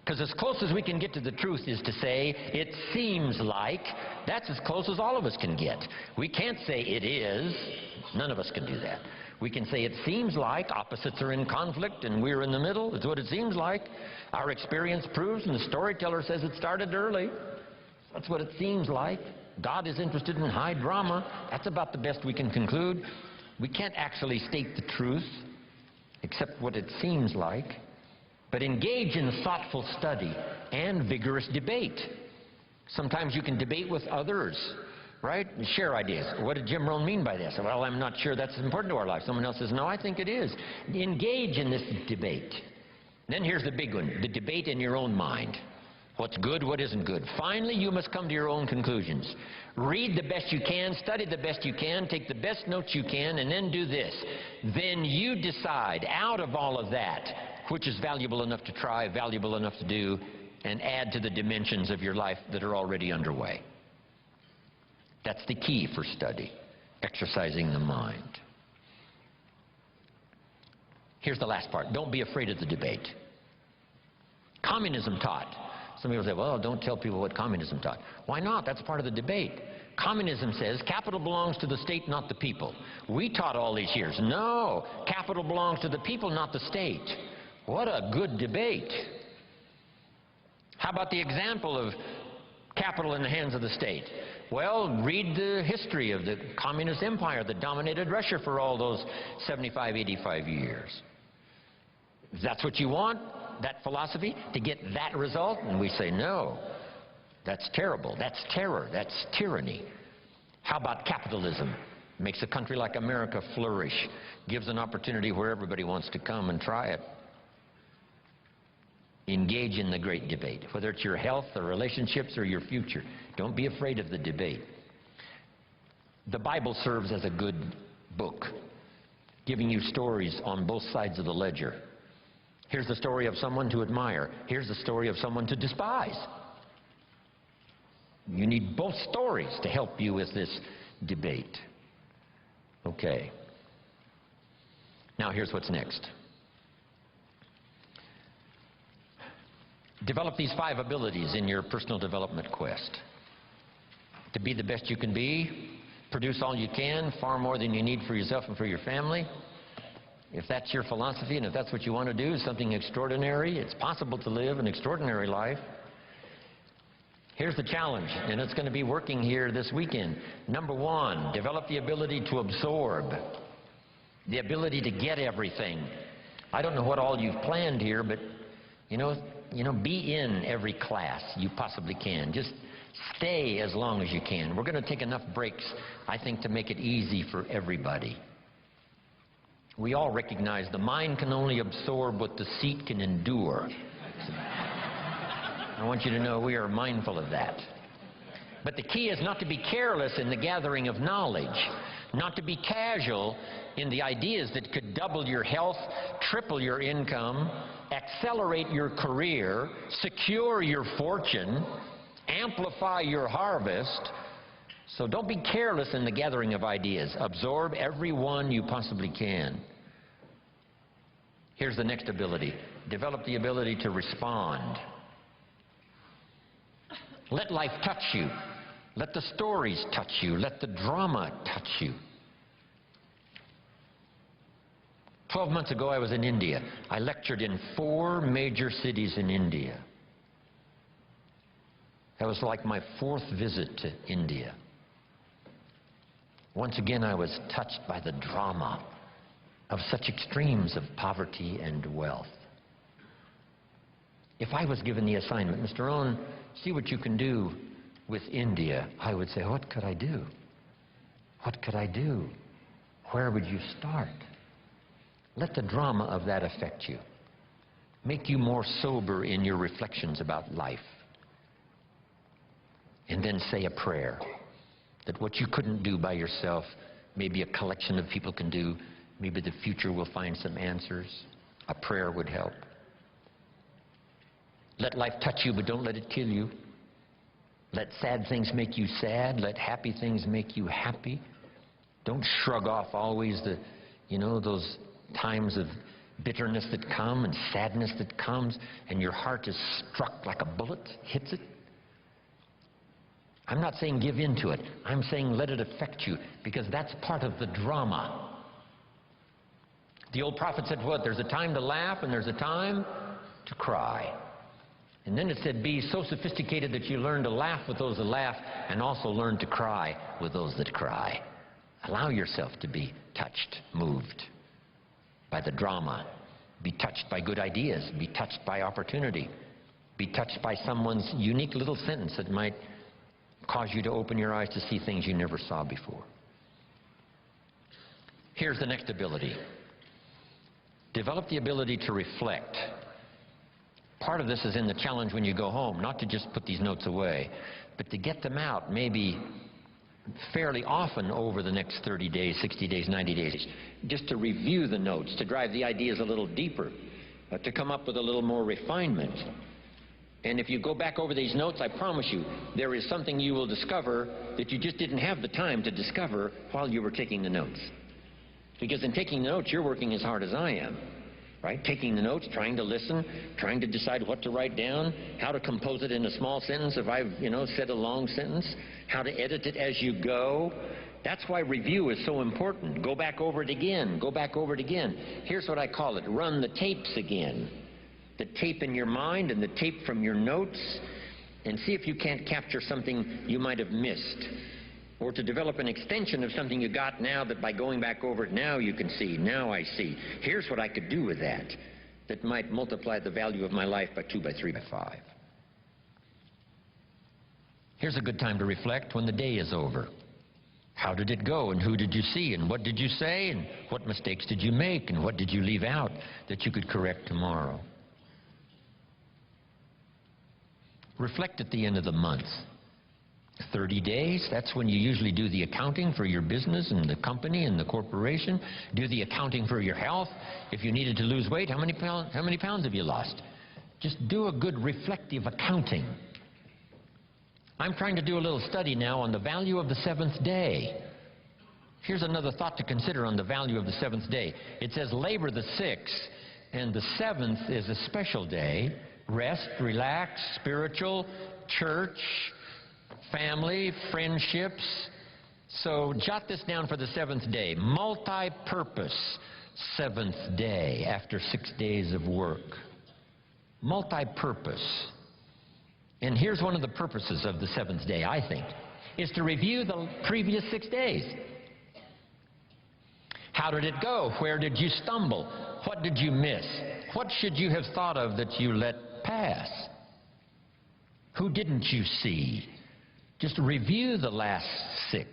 Speaker 1: Because as close as we can get to the truth is to say, it seems like, that's as close as all of us can get. We can't say it is. None of us can do that. We can say it seems like, opposites are in conflict and we're in the middle. It's what it seems like. Our experience proves, and the storyteller says it started early. That's what it seems like. God is interested in high drama. That's about the best we can conclude. We can't actually state the truth, except what it seems like. But engage in thoughtful study and vigorous debate. Sometimes you can debate with others, right? And share ideas. What did Jim Rohn mean by this? Well, I'm not sure that's important to our life. Someone else says, no, I think it is. Engage in this debate. Then here's the big one, the debate in your own mind. What's good, what isn't good. Finally, you must come to your own conclusions. Read the best you can, study the best you can, take the best notes you can, and then do this. Then you decide, out of all of that, which is valuable enough to try, valuable enough to do, and add to the dimensions of your life that are already underway. That's the key for study, exercising the mind. Here's the last part. Don't be afraid of the debate. Communism taught. Some people say, well, don't tell people what communism taught. Why not? That's part of the debate. Communism says capital belongs to the state, not the people. We taught all these years, no, capital belongs to the people, not the state. What a good debate. How about the example of capital in the hands of the state? Well, read the history of the communist empire that dominated Russia for all those 75, 85 years. If that's what you want, that philosophy, to get that result, and we say no. That's terrible. That's terror. That's tyranny. How about capitalism? Makes a country like America flourish. Gives an opportunity where everybody wants to come and try it. Engage in the great debate, whether it's your health or relationships or your future. Don't be afraid of the debate. The Bible serves as a good book, giving you stories on both sides of the ledger. Here's the story of someone to admire. Here's the story of someone to despise. You need both stories to help you with this debate. Okay. Now here's what's next. Develop these 5 abilities in your personal development quest. To be the best you can be, produce all you can, far more than you need for yourself and for your family. If that's your philosophy and if that's what you want to do, something extraordinary, it's possible to live an extraordinary life. Here's the challenge, and it's going to be working here this weekend. Number 1, develop the ability to absorb, the ability to get everything. I don't know what all you've planned here, but you know, be in every class you possibly can. Just stay as long as you can. We're going to take enough breaks, I think, to make it easy for everybody. We all recognize the mind can only absorb what the seat can endure. I want you to know we are mindful of that. But the key is not to be careless in the gathering of knowledge, not to be casual in the ideas that could double your health, triple your income, accelerate your career, secure your fortune, amplify your harvest. So don't be careless in the gathering of ideas. Absorb every one you possibly can. Here's the next ability. Develop the ability to respond. Let life touch you. Let the stories touch you. Let the drama touch you. 12 months ago, I was in India. I lectured in 4 major cities in India. That was like my 4th visit to India. Once again, I was touched by the drama of such extremes of poverty and wealth. If I was given the assignment, Mr. Rohn, see what you can do with India, I would say, what could I do? What could I do? Where would you start? Let the drama of that affect you. Make you more sober in your reflections about life. And then say a prayer. That what you couldn't do by yourself, maybe a collection of people can do. Maybe the future will find some answers. A prayer would help. Let life touch you, but don't let it kill you. Let sad things make you sad. Let happy things make you happy. Don't shrug off always those times of bitterness that come and sadness that comes, and your heart is struck like a bullet, hits it. I'm not saying give in to it. I'm saying let it affect you, because that's part of the drama. The old prophet said what? There's a time to laugh and there's a time to cry. And then it said, be so sophisticated that you learn to laugh with those that laugh and also learn to cry with those that cry. Allow yourself to be touched, moved by the drama. Be touched by good ideas. Be touched by opportunity. Be touched by someone's unique little sentence that might cause you to open your eyes to see things you never saw before. Here's the next ability. Develop the ability to reflect. Part of this is in the challenge when you go home, not to just put these notes away, but to get them out maybe fairly often over the next 30 days, 60 days, 90 days, just to review the notes, to drive the ideas a little deeper, to come up with a little more refinement. And if you go back over these notes, I promise you, there is something you will discover that you just didn't have the time to discover while you were taking the notes. Because in taking the notes, you're working as hard as I am. Right? Taking the notes, trying to listen, trying to decide what to write down, how to compose it in a small sentence if I've, said a long sentence, how to edit it as you go. That's why review is so important. Go back over it again. Go back over it again. Here's what I call it. Run the tapes again. The tape in your mind and the tape from your notes, and see if you can't capture something you might have missed. Or to develop an extension of something you got now that by going back over it now you can see, now I see. Here's what I could do with that might multiply the value of my life by 2, by 3, by 5. Here's a good time to reflect when the day is over. How did it go, and who did you see, and what did you say, and what mistakes did you make, and what did you leave out that you could correct tomorrow? Reflect at the end of the month. 30 days, that's when you usually do the accounting for your business and the company and the corporation. Do the accounting for your health. If you needed to lose weight, how many pounds have you lost? Just do a good reflective accounting. I'm trying to do a little study now on the value of the seventh day. Here's another thought to consider on the value of the seventh day. It says labor the sixth, and the seventh is a special day. Rest, relax, spiritual, church, family, friendships. So jot this down for the seventh day. Multi-purpose seventh day after 6 days of work. Multi-purpose. And here's one of the purposes of the seventh day, I think, is to review the previous 6 days. How did it go? Where did you stumble? What did you miss? What should you have thought of that you let pass? Who didn't you see? Just review the last 6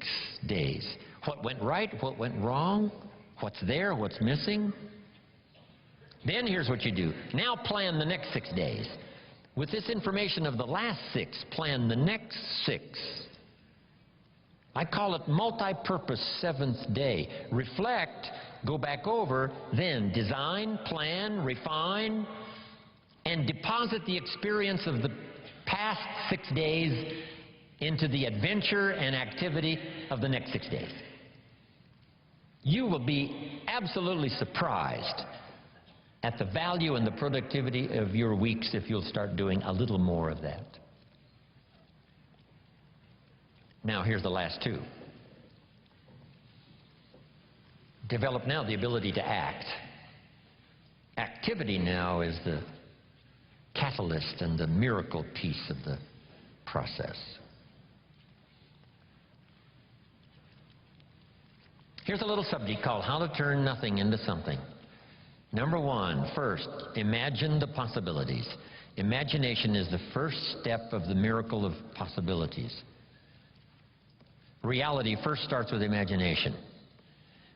Speaker 1: days. What went right, what went wrong, what's there, what's missing. Then here's what you do. Now plan the next 6 days. With this information of the last 6, plan the next 6. I call it multi-purpose seventh day. Reflect, go back over, then design, plan, refine, and deposit the experience of the past 6 days into the adventure and activity of the next 6 days. You will be absolutely surprised at the value and the productivity of your weeks if you'll start doing a little more of that. Now, here's the last 2. Develop now the ability to act. Activity now is the catalyst and the miracle piece of the process. Here's a little subject called How to Turn Nothing into Something. Number 1, first, imagine the possibilities. Imagination is the first step of the miracle of possibilities. Reality first starts with imagination.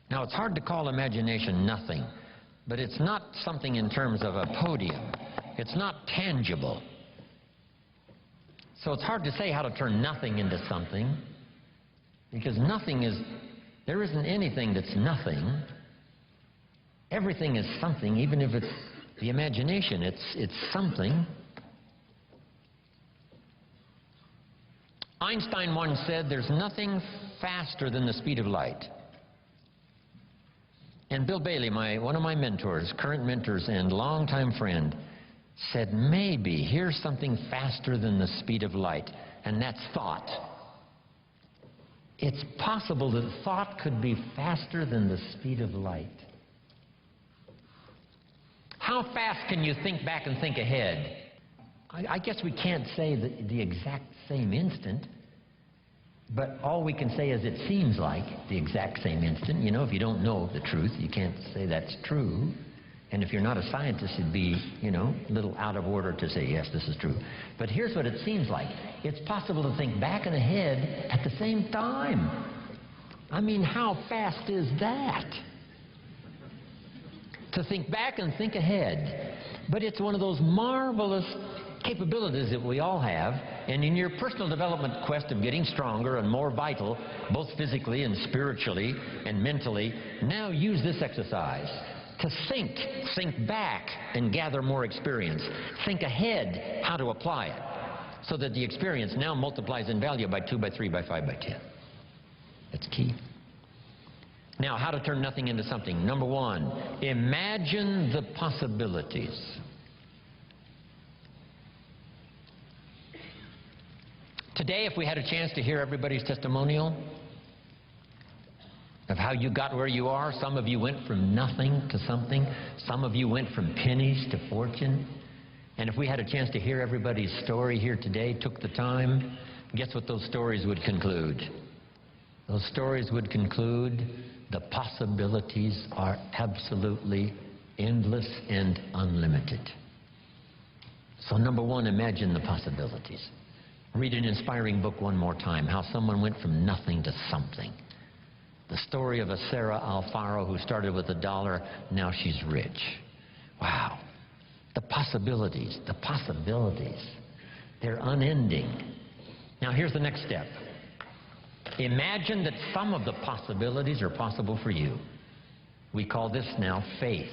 Speaker 1: Now, it's hard to call imagination nothing, but it's not something in terms of a podium. It's not tangible. So it's hard to say how to turn nothing into something, because nothing is, there isn't anything that's nothing. Everything is something, even if it's the imagination, it's something. Einstein once said, there's nothing faster than the speed of light. And Bill Bailey, one of my mentors, current mentors and longtime friend, said, maybe here's something faster than the speed of light, and that's thought. It's possible that thought could be faster than the speed of light. How fast can you think back and think ahead? I guess we can't say the exact same instant, but all we can say is it seems like the exact same instant. You know, if you don't know the truth, you can't say that's true. And if you're not a scientist, it'd be, you know, a little out of order to say, yes, this is true. But here's what it seems like. It's possible to think back and ahead at the same time. I mean, how fast is that? To think back and think ahead. But it's one of those marvelous capabilities that we all have, and in your personal development quest of getting stronger and more vital, both physically and spiritually and mentally, now use this exercise to think back and gather more experience. Think ahead how to apply it, so that the experience now multiplies in value by 2, by 3, by 5, by 10. That's key. Now, how to turn nothing into something. Number 1, imagine the possibilities. Today, if we had a chance to hear everybody's testimonial of how you got where you are, some of you went from nothing to something, some of you went from pennies to fortune, and if we had a chance to hear everybody's story here today, took the time, guess what those stories would conclude? Those stories would conclude the possibilities are absolutely endless and unlimited. So number 1, imagine the possibilities. Read an inspiring book one more time, how someone went from nothing to something. The story of a Sarah Alfaro who started with $1, now she's rich. Wow. The possibilities, they're unending. Now here's the next step. Imagine that some of the possibilities are possible for you. We call this now faith.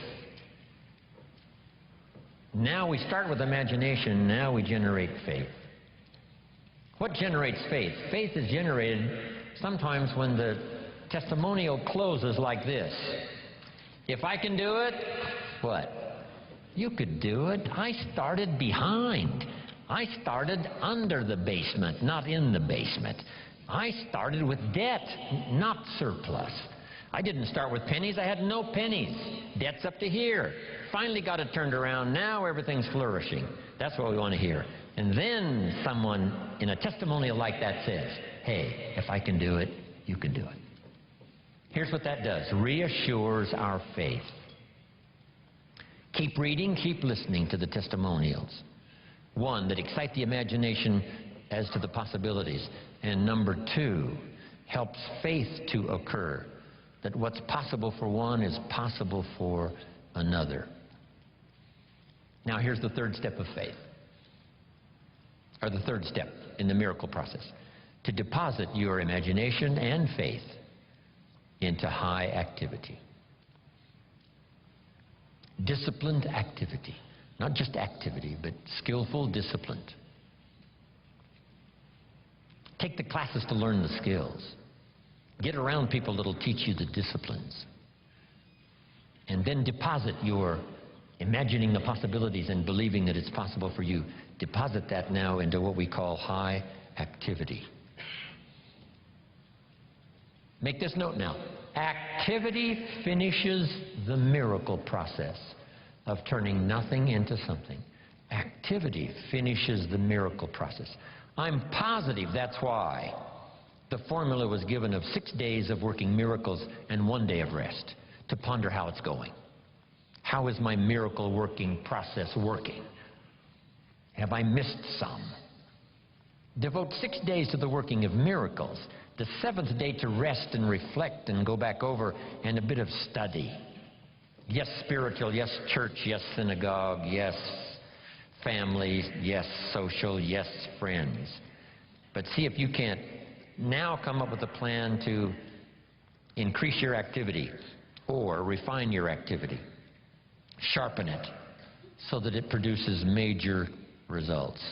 Speaker 1: Now we start with imagination, now we generate faith. What generates faith? Faith is generated sometimes when the testimonial closes like this. If I can do it, what? You could do it. I started behind. I started under the basement, not in the basement. I started with debt, not surplus. I didn't start with pennies. I had no pennies. Debt's up to here. Finally got it turned around. Now everything's flourishing. That's what we want to hear. And then someone in a testimonial like that says, hey, if I can do it, you can do it. Here's what that does. Reassures our faith. Keep reading, keep listening to the testimonials. 1, that excite the imagination as to the possibilities. And number 2, helps faith to occur. That what's possible for one is possible for another. Now here's the 3rd step of faith. Or the 3rd step in the miracle process. To deposit your imagination and faith into high activity. Disciplined activity. Not just activity, but skillful, disciplined. Take the classes to learn the skills. Get around people that'll teach you the disciplines. And then deposit your imagining the possibilities and believing that it's possible for you. Deposit that now into what we call high activity. Make this note now. Activity finishes the miracle process of turning nothing into something. Activity finishes the miracle process. I'm positive that's why the formula was given of 6 days of working miracles and 1 day of rest, to ponder how it's going. How is my miracle working process working? Have I missed some? Devote 6 days to the working of miracles. The 7th day to rest and reflect and go back over, and a bit of study. Yes, spiritual, yes, church, yes, synagogue, yes, family, yes, social, yes, friends. But see if you can't now come up with a plan to increase your activity or refine your activity. Sharpen it so that it produces major results.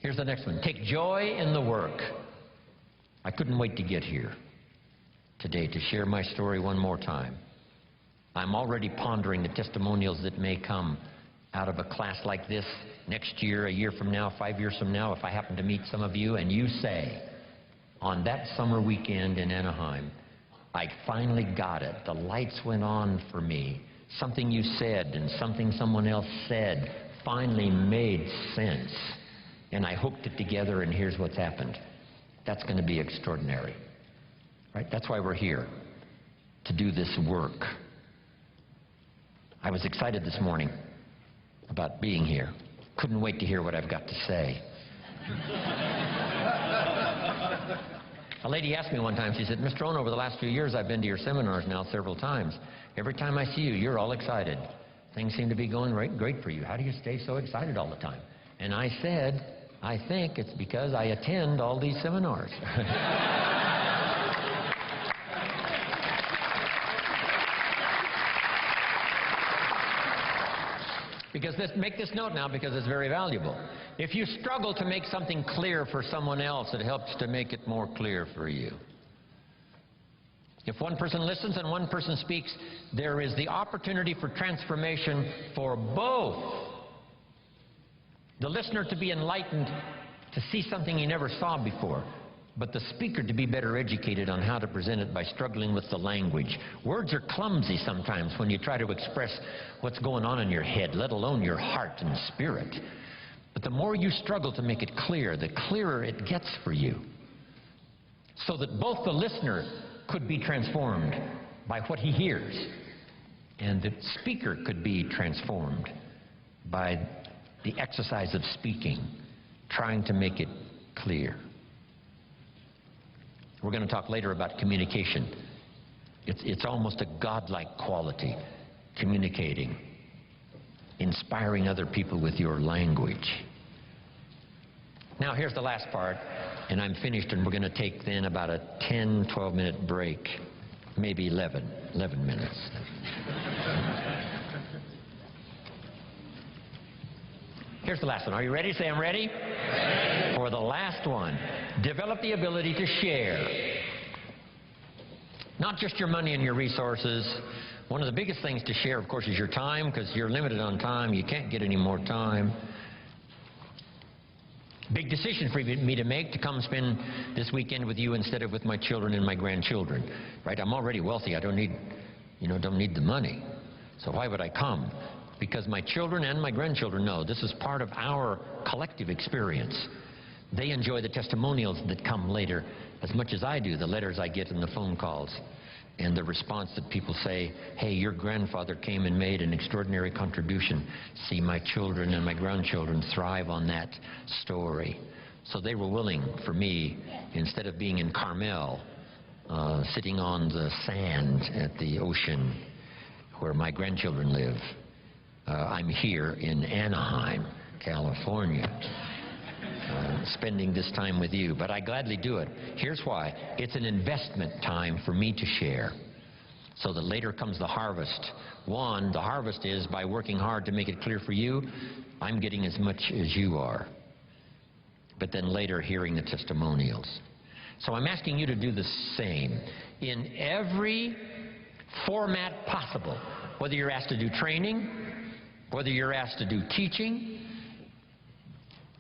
Speaker 1: Here's the next one. Take joy in the work. I couldn't wait to get here. today to share my story one more time. I'm already pondering the testimonials that may come out of a class like this next year, a year from now, 5 years from now, if I happen to meet some of you and you say, on that summer weekend in Anaheim, I finally got it. The lights went on for me. Something you said and something someone else said finally made sense. And I hooked it together, and here's what's happened. That's going to be extraordinary. Right? That's why we're here, to do this work. I was excited this morning about being here. Couldn't wait to hear what I've got to say. A lady asked me one time, she said, Mr. Ono, over the last few years I've been to your seminars now several times. Every time I see you, you're all excited. Things seem to be going great for you. How do you stay so excited all the time? And I said, I think it's because I attend all these seminars. Because make this note now, because it's very valuable. If you struggle to make something clear for someone else, it helps to make it more clear for you. If one person listens and one person speaks, there is the opportunity for transformation for both. The listener to be enlightened, to see something he never saw before, but the speaker to be better educated on how to present it by struggling with the language. Words are clumsy sometimes when you try to express what's going on in your head, let alone your heart and spirit. But the more you struggle to make it clear, the clearer it gets for you. So that both the listener could be transformed by what he hears, and the speaker could be transformed by the exercise of speaking, trying to make it clear. We're going to talk later about communication. It's almost a godlike quality, communicating, inspiring other people with your language. Now here's the last part, and I'm finished, and we're going to take then about a 10, 12-minute break, maybe 11 minutes. Here's the last one. Are you ready? Say, I'm ready. Ready. For the last one, develop the ability to share. Not just your money and your resources. One of the biggest things to share, of course, is your time, because you're limited on time. You can't get any more time. Big decision for me to make, to come spend this weekend with you instead of with my children and my grandchildren. Right? I'm already wealthy. I don't need the money. So why would I come? Because my children and my grandchildren know this is part of our collective experience. They enjoy the testimonials that come later as much as I do, the letters I get and the phone calls, and the response that people say, hey, your grandfather came and made an extraordinary contribution. See my children and my grandchildren thrive on that story. So they were willing for me, instead of being in Carmel, sitting on the sand at the ocean where my grandchildren live, I'm here in Anaheim, California, spending this time with you. But I gladly do it. Here's why. It's an investment time for me to share, so that later comes the harvest. One, the harvest is by working hard to make it clear for you, I'm getting as much as you are. But then later, hearing the testimonials. So I'm asking you to do the same in every format possible, whether you're asked to do training, whether you're asked to do teaching,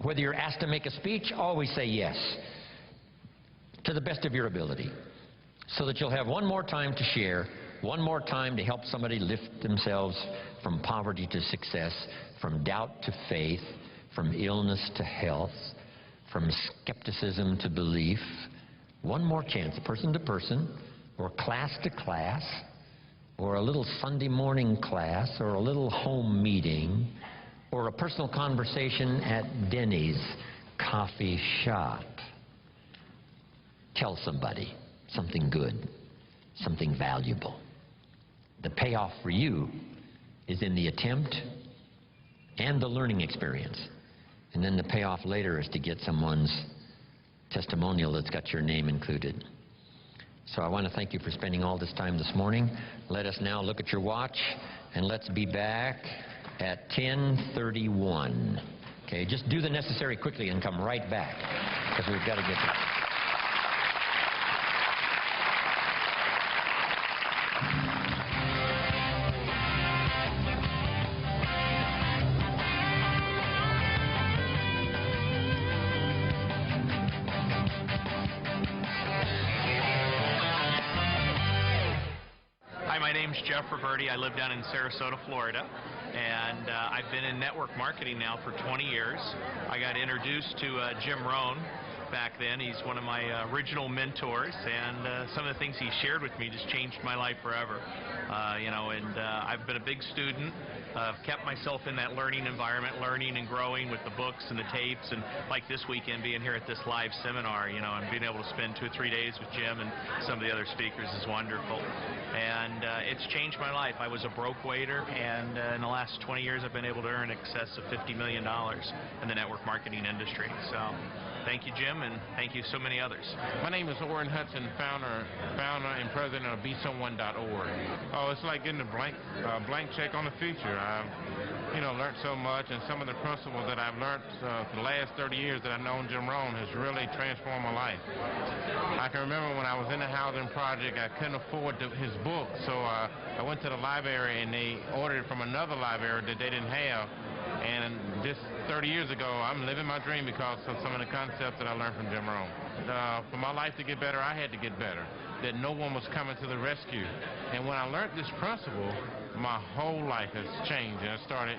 Speaker 1: whether you're asked to make a speech, always say yes, to the best of your ability, so that you'll have one more time to share, one more time to help somebody lift themselves from poverty to success, from doubt to faith, from illness to health, from skepticism to belief. One more chance, person to person, or class to class, or a little Sunday morning class, or a little home meeting, or a personal conversation at Denny's coffee shop. Tell somebody something good, something valuable. The payoff for you is in the attempt and the learning experience. And then the payoff later is to get someone's testimonial that's got your name included. So I want to thank you for spending all this time this morning. Let us now look at your watch, and let's be back at 10:31. Okay, just do the necessary quickly and come right back, because we've got to get to
Speaker 2: My name's Jeff Roberti. I live down in Sarasota, Florida, and I've been in network marketing now for 20 years. I got introduced to Jim Rohn back then. He's one of my original mentors, and some of the things he shared with me just changed my life forever. I've been a big student. I've kept myself in that learning environment, learning and growing with the books and the tapes, and like this weekend being here at this live seminar, and being able to spend 2 or 3 days with Jim and some of the other speakers is wonderful. And it's changed my life. I was a broke waiter, and in the last 20 years I've been able to earn in excess of $50 million in the network marketing industry. So thank you, Jim, and thank you so many others.
Speaker 3: My name is Orrin Hudson, founder and president of BeSomeone.org. Oh, it's like getting a blank check on the future. I've, learned so much, and some of the principles that I've learned for the last 30 years that I've known Jim Rohn has really transformed my life. I can remember when I was in the housing project, I couldn't afford his book, so I went to the library and they ordered it from another library that they didn't have. And just 30 years ago, I'm living my dream because of some of the concepts that I learned from Jim Rohn. For my life to get better, I had to get better, that no one was coming to the rescue. And when I learned this principle, my whole life has changed, and I started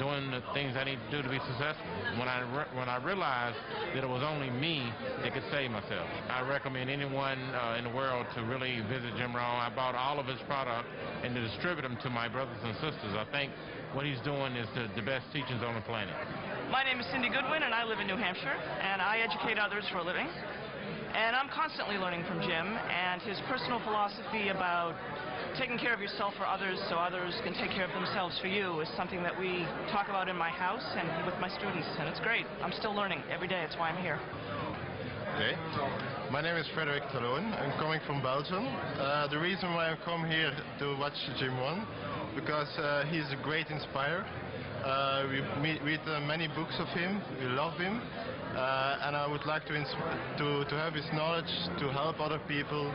Speaker 3: doing the things I need to do to be successful. When I realized that it was only me that could save myself. I recommend anyone in the world to really visit Jim Rohn. I bought all of his product and to distribute them to my brothers and sisters. I think what he's doing is the best teachings on the planet.
Speaker 4: My name is Cindy Goodwin, and I live in New Hampshire, and I educate others for a living. And I'm constantly learning from Jim, and his personal philosophy about taking care of yourself for others so others can take care of themselves for you is something that we talk about in my house and with my students, and it's great. I'm still learning every day. It's why I'm here.
Speaker 5: Okay. My name is Frederick Talon. I'm coming from Belgium. The reason why I come here to watch Jim Rohn, because he's a great inspirer. We read many books of him. We love him. And I would like to have his knowledge to help other people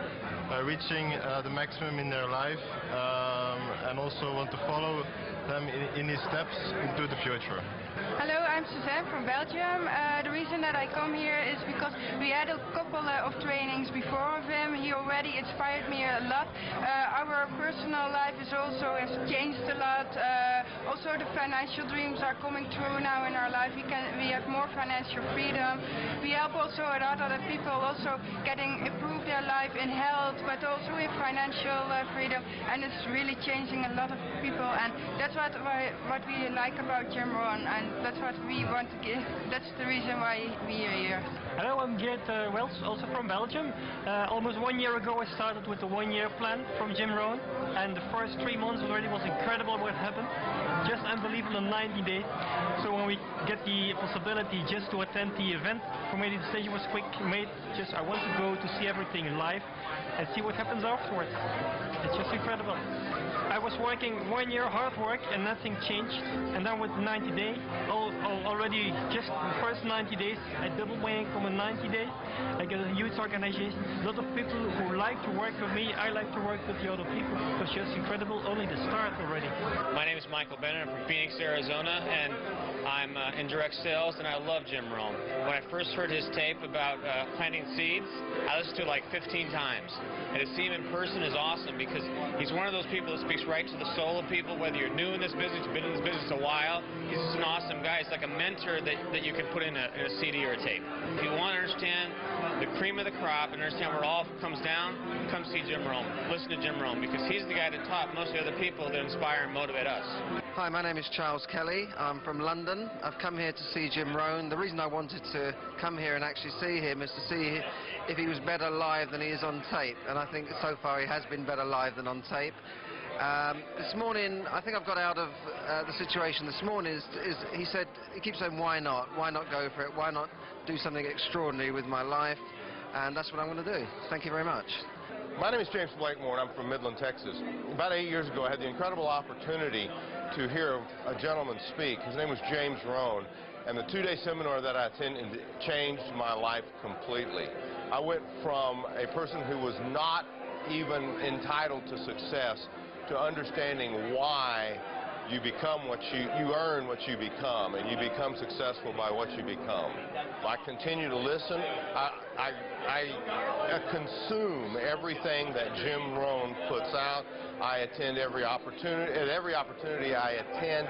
Speaker 5: reaching the maximum in their life, and also want to follow them in his steps into the future.
Speaker 6: Hello, I'm Suzanne from Belgium. The reason that I come here is because we had a couple of trainings before of him. He already inspired me a lot. Our personal life has changed a lot. Also the financial dreams are coming true now in our life. We have more financial freedom. We help also a lot of other people also improve their life in health, but also in financial freedom. And it's really changing a lot of people, and that's what we like about Jim Rohn, and that's what we want to give. That's the reason why we are here.
Speaker 7: Hello, I'm Geert Wells, also from Belgium. Almost 1 year ago I started with the 1-year plan from Jim Rohn, and the first 3 months already was incredible what happened. Just unbelievable in 90 days. So when we get the possibility just to attend the event, for me the decision was quick made. I want to go to see everything live and see what happens afterwards. It's just incredible. I was working 1 year hard work and nothing changed, and then with 90 days, already just the first 90 days, I doubled my income in 90 days. I get a huge organization, a lot of people who like to work with me. I like to work with the other people. It was just incredible, only the start already.
Speaker 8: My name is Michael Bennett. I'm from Phoenix, Arizona, and I'm in direct sales, and I love Jim Rohn. When I first heard his tape about planting seeds, I listened to it like 15 times. And to see him in person is awesome because he's one of those people that speaks right to the soul of people, whether you're new in this business, you've been in this business a while. He's just an awesome guy. He's like a mentor that you can put in a CD or a tape. If you want to understand the cream of the crop and understand where it all comes down, come see Jim Rohn. Listen to Jim Rohn because he's the guy that taught most of the other people that inspire and motivate us.
Speaker 9: Hi, my name is Charles Kelly. I'm from London. I've come here to see Jim Rohn. The reason I wanted to come here and actually see him is to see if he was better live than he is on tape. And I think so far he has been better live than on tape. This morning, I think I've got out of the situation this morning is he said, he keeps saying, why not? Why not go for it? Why not do something extraordinary with my life? And that's what I'm going to do. Thank you very much.
Speaker 5: My name is James Blakemore, and I'm from Midland, Texas. About 8 years ago, I had the incredible opportunity to hear a gentleman speak. His name was James Rohn, and the 2-day seminar that I attended changed my life completely. I went from a person who was not even entitled to success to understanding why
Speaker 10: You become what you earn what you become, and you become successful by what you become. I continue to listen. I consume everything that Jim Rohn puts out. I attend every opportunity. At every opportunity, I attend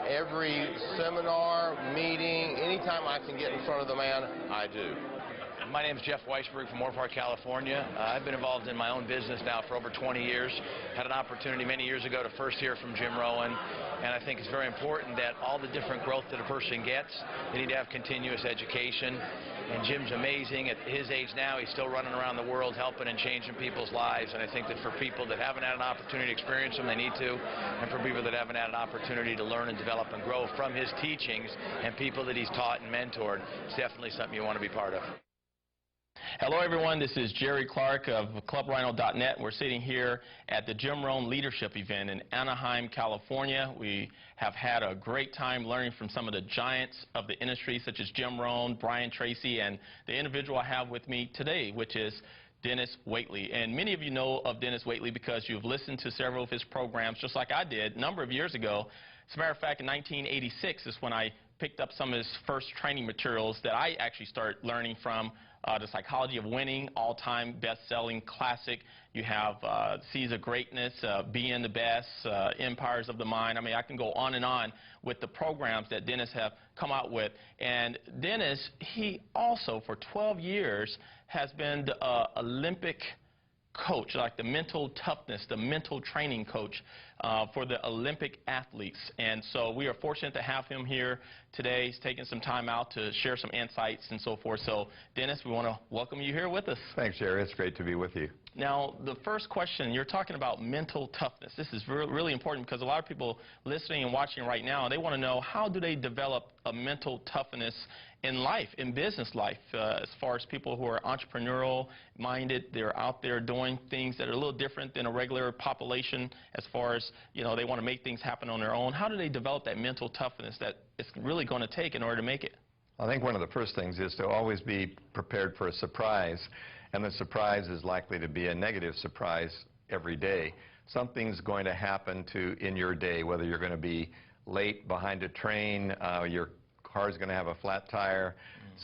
Speaker 10: every seminar, meeting. Anytime I can get in front of the man, I do.
Speaker 11: My name is Jeff Weisberg from Moorpark, California. I've been involved in my own business now for over 20 years. Had an opportunity many years ago to first hear from Jim Rohn, and I think it's very important that all the different growth that a person gets, they need to have continuous education. And Jim's amazing. At his age now, he's still running around the world helping and changing people's lives. And I think that for people that haven't had an opportunity to experience them, they need to. And for people that haven't had an opportunity to learn and develop and grow from his teachings and people that he's taught and mentored, it's definitely something you want to be part of.
Speaker 12: Hello everyone, this is Jerry Clark of ClubRhino.net. We're sitting here at the Jim Rohn Leadership event in Anaheim, California. We have had a great time learning from some of the giants of the industry such as Jim Rohn, Brian Tracy, and the individual I have with me today, which is Dennis Waitley. And many of you know of Dennis Waitley because you've listened to several of his programs just like I did a number of years ago. As a matter of fact, in 1986 is when I picked up some of his first training materials that I actually started learning from. The Psychology of Winning, all-time best-selling classic. You have Seeds of Greatness, Being the Best, Empires of the Mind. I mean, I can go on and on with the programs that Dennis have come out with. And Dennis, he also, for 12 years, has been the Olympic coach, like the mental toughness, the mental training coach for the Olympic athletes. And so we are fortunate to have him here today. He's taking some time out to share some insights and so forth. So, Dennis, we want to welcome you here with us.
Speaker 13: Thanks, Jerry. It's great to be with you.
Speaker 12: Now, the first question, you're talking about mental toughness. This is really important because a lot of people listening and watching right now, they want to know how do they develop a mental toughness in life, in business life, as far as people who are entrepreneurial minded, they're out there doing things that are a little different than a regular population as far as, you know, they want to make things happen on their own. How do they develop that mental toughness that it's really going to take in order to make it?
Speaker 13: I think one of the first things is to always be prepared for a surprise, and the surprise is likely to be a negative surprise every day. Something's going to happen in your day, whether you're going to be late behind a train, your car's going to have a flat tire,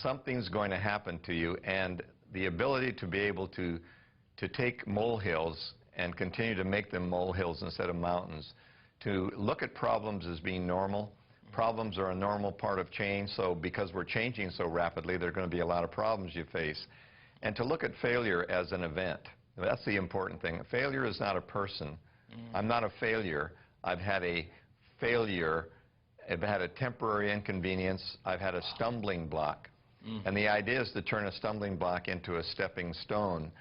Speaker 13: something's going to happen to you, and the ability to be able to take molehills and continue to make them molehills instead of mountains, to look at problems as being normal. Problems are a normal part of change, so because we're changing so rapidly, there are going to be a lot of problems you face. And to look at failure as an event. That's the important thing. Failure is not a person. I'm not a failure. I've had a failure. I've had a temporary inconvenience. I've had a stumbling block. And the idea is to turn a stumbling block into a stepping stone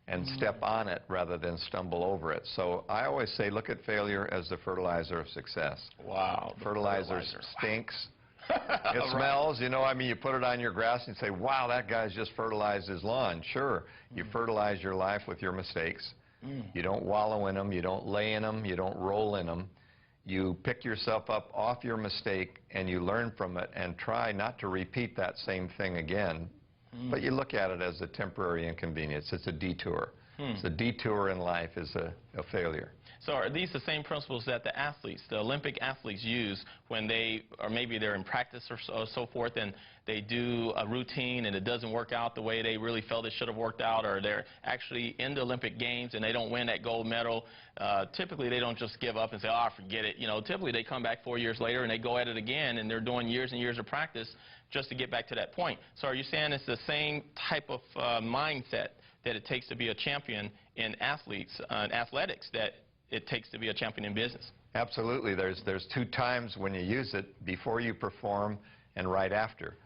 Speaker 13: and step on it rather than stumble over it. So I always say look at failure as the fertilizer of success.
Speaker 12: Wow.
Speaker 13: Fertilizer stinks. It smells, you know, I mean, you put it on your grass and say, wow, that guy's just fertilized his lawn. Sure, you fertilize your life with your mistakes. You don't wallow in them, you don't lay in them, you don't roll in them. You pick yourself up off your mistake and you learn from it and try not to repeat that same thing again. But you look at it as a temporary inconvenience. It's a detour. It's a detour in life is a failure.
Speaker 12: So are these the same principles that the athletes, the Olympic athletes use when they, or maybe they're in practice or so forth, and they do a routine and it doesn't work out the way they really felt it should have worked out, or they're actually in the Olympic Games and they don't win that gold medal? Typically they don't just give up and say, oh, forget it. You know, typically they come back 4 years later and they go at it again, and they're doing years and years of practice just to get back to that point. So are you saying it's the same type of mindset that it takes to be a champion in athletics that it takes to be a champion in business?
Speaker 13: Absolutely. There's two times when you use it, before you perform and right after.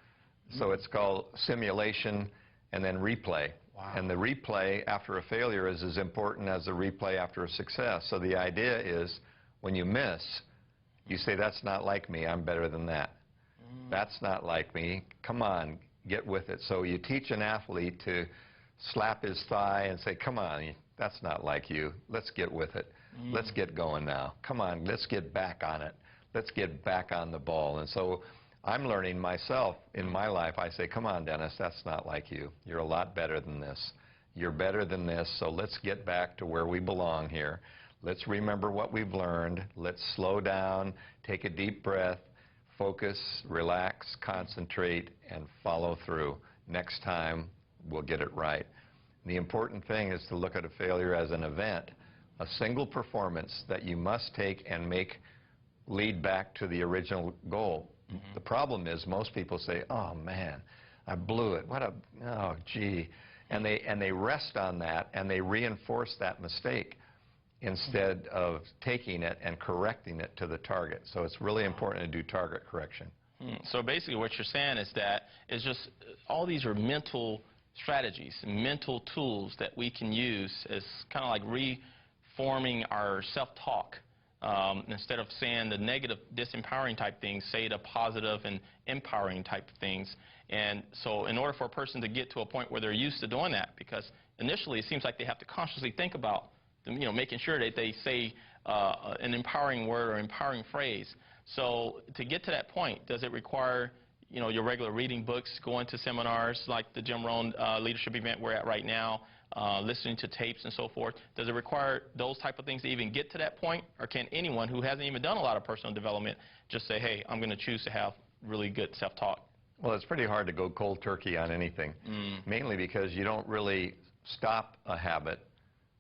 Speaker 13: So it's called simulation and then replay. Wow. And the replay after a failure is as important as the replay after a success. So the idea is when you miss, you say, that's not like me, I'm better than that. That's not like me, come on, get with it. So you teach an athlete to slap his thigh and say, come on, that's not like you, let's get with it. Let's get going now. Come on, let's get back on it. Let's get back on the ball. And so I'm learning myself in my life. I say, come on, Dennis, that's not like you. You're a lot better than this. You're better than this, so let's get back to where we belong here. let's remember what we've learned. Let's slow down, take a deep breath, focus, relax, concentrate, and follow through. Next time, we'll get it right. The important thing is to look at a failure as an event, a single performance that you must take and make lead back to the original goal. The problem is most people say, oh man, I blew it. Oh gee. And they rest on that and they reinforce that mistake instead of taking it and correcting it to the target. So it's really important to do target correction.
Speaker 12: So basically what you're saying is that it's just all these are mental strategies, mental tools that we can use as kind of like reforming our self-talk. Instead of saying the negative, disempowering type things, say the positive and empowering type things. And so in order for a person to get to a point where they're used to doing that, because initially it seems like they have to consciously think about, making sure that they say an empowering word or empowering phrase. So to get to that point, does it require your regular reading books, going to seminars like the Jim Rohn leadership event we're at right now, listening to tapes and so forth? Does it require those type of things to even get to that point? Or can anyone who hasn't even done a lot of personal development just say, hey, I'm going to choose to have really good self-talk?
Speaker 13: Well, it's pretty hard to go cold turkey on anything, mainly because you don't really stop a habit,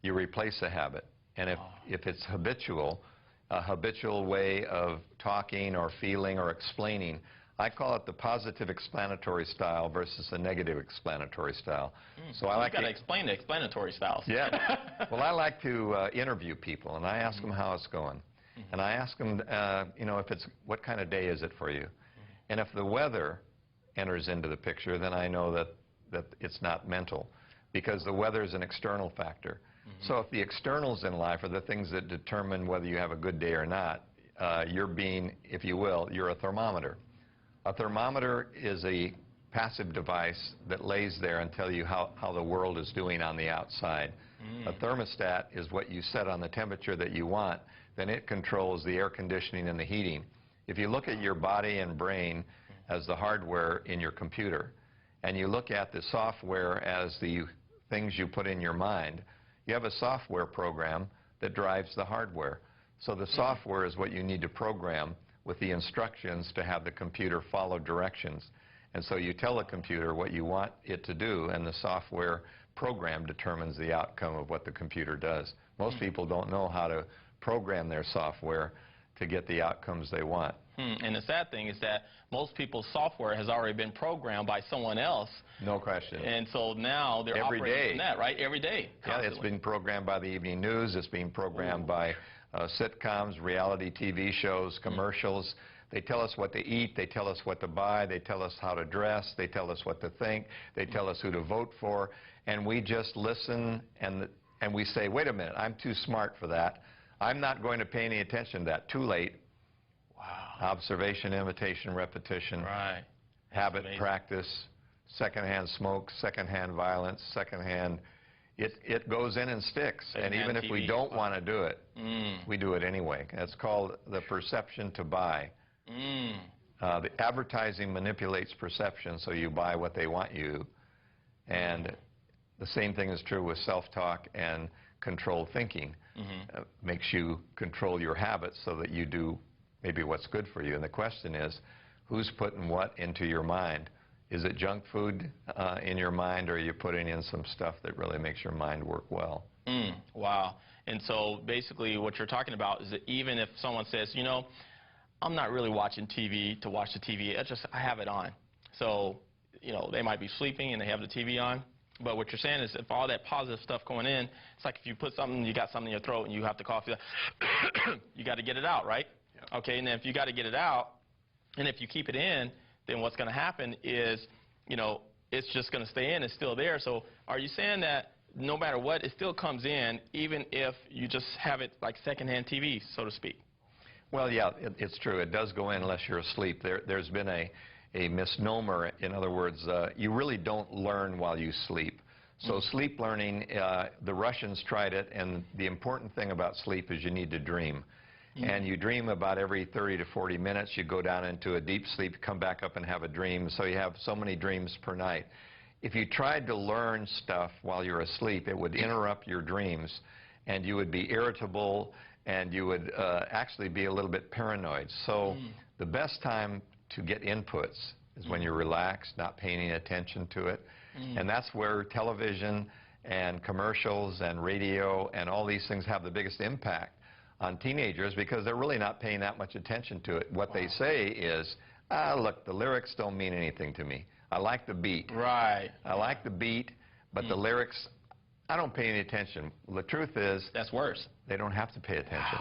Speaker 13: you replace a habit. And if it's habitual, a habitual way of talking or feeling or explaining, I call it the positive explanatory style versus the negative explanatory style.
Speaker 12: So I like to explain the explanatory styles.
Speaker 13: Yeah. Well, I like to interview people, and I ask them how it's going. And I ask them, if it's, what kind of day is it for you? And if the weather enters into the picture, then I know that it's not mental, because the weather is an external factor. So if the externals in life are the things that determine whether you have a good day or not, you're being, if you will, you're a thermometer. A thermometer is a passive device that lays there and tells you how the world is doing on the outside. A thermostat is what you set on the temperature that you want, then it controls the air conditioning and the heating. If you look at your body and brain as the hardware in your computer, and you look at the software as the things you put in your mind, you have a software program that drives the hardware. So the software is what you need to program with the instructions to have the computer follow directions. And so you tell the computer what you want it to do, and the software program determines the outcome of what the computer does. Most people don't know how to program their software to get the outcomes they want.
Speaker 12: And the sad thing is that most people's software has already been programmed by someone else.
Speaker 13: No question.
Speaker 12: And so now they're operating from that, right? Every day.
Speaker 13: Constantly. Yeah, it's been programmed by the evening news. It's being programmed by sitcoms, reality TV shows, commercials. They tell us what to eat. They tell us what to buy. They tell us how to dress. They tell us what to think. They tell us who to vote for. And we just listen and we say, wait a minute, I'm too smart for that. I'm not going to pay any attention to that. Too late. Wow. Observation, imitation, repetition.
Speaker 12: Right.
Speaker 13: Habit, practice, secondhand smoke, secondhand violence, secondhand. It goes in and sticks. And even if we don't want to do it, we do it anyway. That's called the perception to buy. The advertising manipulates perception, so you buy what they want you. And the same thing is true with self-talk and controlled thinking. Makes you control your habits so that you do maybe what's good for you. And the question is, who's putting what into your mind? Is it junk food in your mind, or are you putting in some stuff that really makes your mind work well?
Speaker 12: Wow. And so basically what you're talking about is that even if someone says, I'm not really watching TV to watch the TV, I have it on. So, they might be sleeping and they have the TV on. But what you're saying is if all that positive stuff going in, it's like if you put something, you got something in your throat and you have to cough, you got to get it out, right? Yep. Okay, and then if you got to get it out, and if you keep it in, then what's going to happen is, it's just going to stay in. It's still there. So are you saying that no matter what, it still comes in, even if you just have it like secondhand TV, so to speak?
Speaker 13: Well, yeah, it's true. It does go in unless you're asleep. There's been a misnomer. In other words, you really don't learn while you sleep. So sleep learning, the Russians tried it, and the important thing about sleep is you need to dream. And you dream about every 30 to 40 minutes. You go down into a deep sleep, come back up and have a dream. So you have so many dreams per night. If you tried to learn stuff while you're asleep, it would interrupt your dreams. and you would be irritable, and you would actually be a little bit paranoid. So the best time to get inputs is when you're relaxed, not paying any attention to it. And that's where television and commercials and radio and all these things have the biggest impact on teenagers, because they're really not paying that much attention to it. What they say is, look, the lyrics don't mean anything to me. I like the beat.
Speaker 12: Right.
Speaker 13: I like the beat, but the lyrics, I don't pay any attention. The truth is,
Speaker 12: that's worse.
Speaker 13: They don't have to pay attention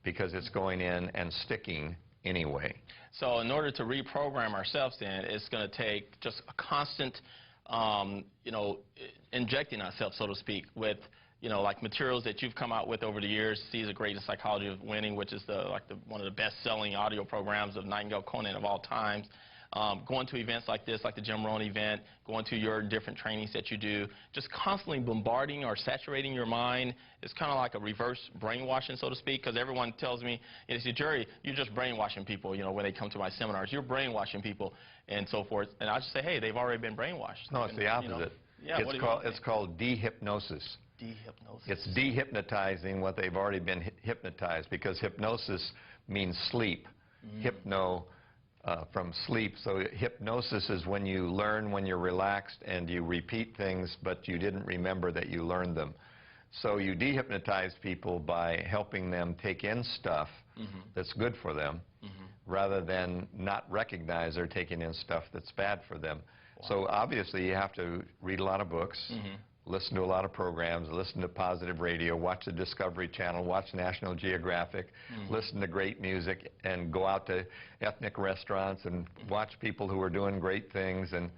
Speaker 13: because it's going in and sticking anyway.
Speaker 12: So in order to reprogram ourselves, then, it's going to take just a constant, you know, injecting ourselves, so to speak, with, you know, like materials that you've come out with over the years. C's a Great Psychology of Winning, which is one of the best-selling audio programs of Nightingale Conant of all times. Going to events like this, like the Jim Rohn event, going to your different trainings that you do, just constantly bombarding or saturating your mind. It's kind of like a reverse brainwashing, so to speak, because everyone tells me, they say, Jerry, you're just brainwashing people, you know, when they come to my seminars. You're brainwashing people and so forth. And I just say, hey, they've already been brainwashed.
Speaker 13: No, it's the opposite.
Speaker 12: You know,
Speaker 13: it's called dehypnosis.
Speaker 12: Dehypnosis.
Speaker 13: It's dehypnotizing what they've already been hypnotized, because hypnosis means sleep. Hypno from sleep. So hypnosis is when you learn when you're relaxed and you repeat things, but you didn't remember that you learned them. So you dehypnotize people by helping them take in stuff that's good for them, rather than not recognize they're taking in stuff that's bad for them. Wow. So obviously you have to read a lot of books, listen to a lot of programs, listen to positive radio, watch the Discovery Channel, watch National Geographic, listen to great music, and go out to ethnic restaurants and watch people who are doing great things, and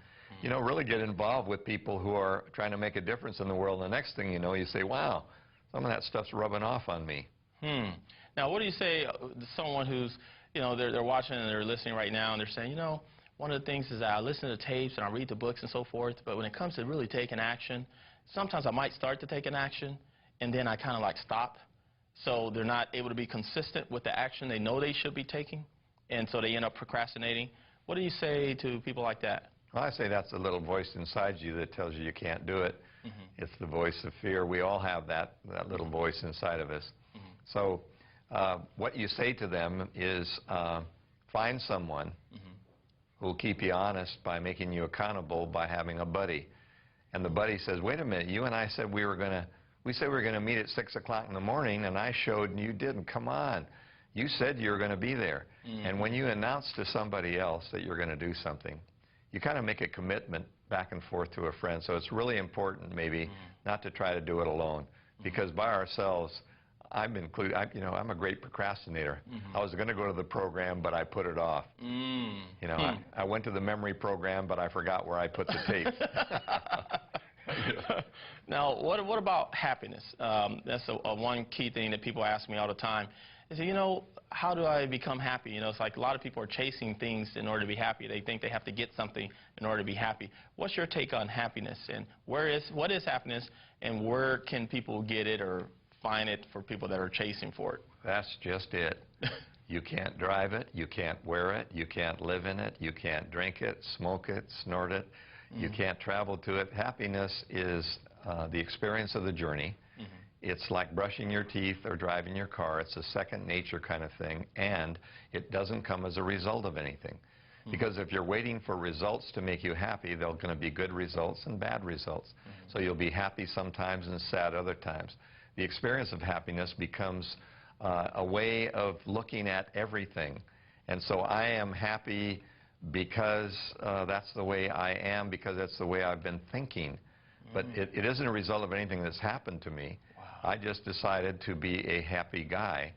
Speaker 13: you know, really get involved with people who are trying to make a difference in the world. And the next thing you know, you say, wow, some of that stuff's rubbing off on me.
Speaker 12: Now, what do you say to someone who's, you know, they're watching and they're listening right now, and they're saying, you know, one of the things is that I listen to tapes and I read the books and so forth, but when it comes to really taking action, sometimes I might start to take an action, and then I kind of like stop. So they're not able to be consistent with the action they know they should be taking, and so they end up procrastinating. What do you say to people like that?
Speaker 13: Well, I say that's a little voice inside you that tells you you can't do it. It's the voice of fear. We all have that little voice inside of us. So what you say to them is find someone who will keep you honest by making you accountable by having a buddy. And the buddy says, wait a minute, you and I said we said we were going to meet at 6 o'clock in the morning, and I showed and you didn't. Come on. You said you were going to be there. And when you announce to somebody else that you're going to do something, you kind of make a commitment back and forth to a friend. So it's really important maybe not to try to do it alone, because by ourselves, I'm a great procrastinator. I was going to go to the program, but I put it off. You know, I went to the memory program, but I forgot where I put the tape.
Speaker 12: Now, what about happiness? That's one key thing that people ask me all the time. They say, you know, how do I become happy? You know, it's like a lot of people are chasing things in order to be happy. They think they have to get something in order to be happy. What's your take on happiness, and what is happiness, and where can people get it or find it for people that are chasing for it?
Speaker 13: That's just it. You can't drive it, you can't wear it, you can't live in it, you can't drink it, smoke it, snort it, you can't travel to it. Happiness is the experience of the journey. It's like brushing your teeth or driving your car. It's a second nature kind of thing, and it doesn't come as a result of anything. Because if you're waiting for results to make you happy, they're going to be good results and bad results. So you'll be happy sometimes and sad other times. The experience of happiness becomes a way of looking at everything. And so I am happy because that's the way I am, because that's the way I've been thinking. But it isn't a result of anything that's happened to me. I just decided to be a happy guy.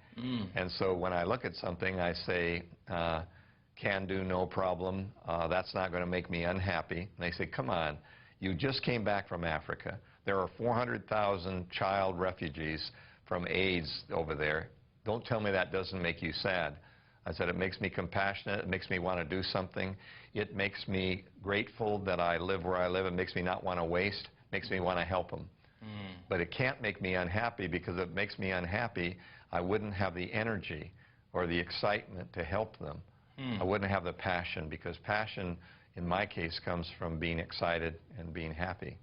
Speaker 13: And so when I look at something, I say, can do, no problem. That's not going to make me unhappy. And they say, come on, you just came back from Africa. There are 400,000 child refugees from AIDS over there. Don't tell me that doesn't make you sad. I said, it makes me compassionate. It makes me want to do something. It makes me grateful that I live where I live. It makes me not want to waste. It makes me want to help them. But it can't make me unhappy, because if it makes me unhappy, I wouldn't have the energy or the excitement to help them. I wouldn't have the passion, because passion, in my case, comes from being excited and being happy.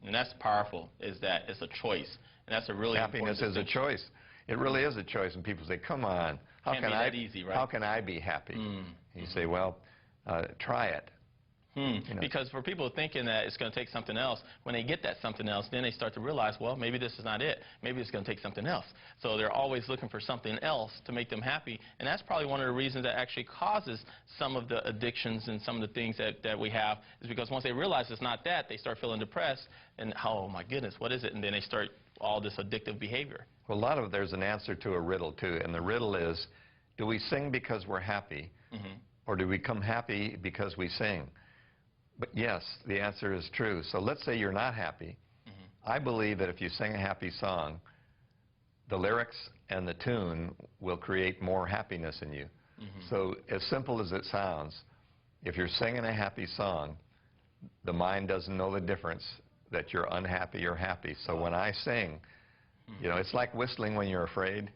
Speaker 12: And that's powerful, is that it's a choice. And that's a really
Speaker 13: Happiness is a choice. It really is a choice. And people say, come on, how
Speaker 12: Can't
Speaker 13: can
Speaker 12: be
Speaker 13: I
Speaker 12: that easy, right?
Speaker 13: How can I be happy? You say, well, try it. You know.
Speaker 12: Because for people thinking that it's going to take something else, when they get that something else, then they start to realize, well, maybe this is not it. Maybe it's going to take something else. So they're always looking for something else to make them happy. And that's probably one of the reasons that actually causes some of the addictions and some of the things that we have, is because once they realize it's not that, they start feeling depressed. And, oh, my goodness, what is it? And then they start all this addictive behavior.
Speaker 13: Well, a lot of there's an answer to a riddle, too. And the riddle is, do we sing because we're happy? Or do we become happy because we sing? But yes, the answer is true. So let's say you're not happy. I believe that if you sing a happy song, the lyrics and the tune will create more happiness in you. So as simple as it sounds, if you're singing a happy song, the mind doesn't know the difference that you're unhappy or happy. So when I sing, you know, it's like whistling when you're afraid.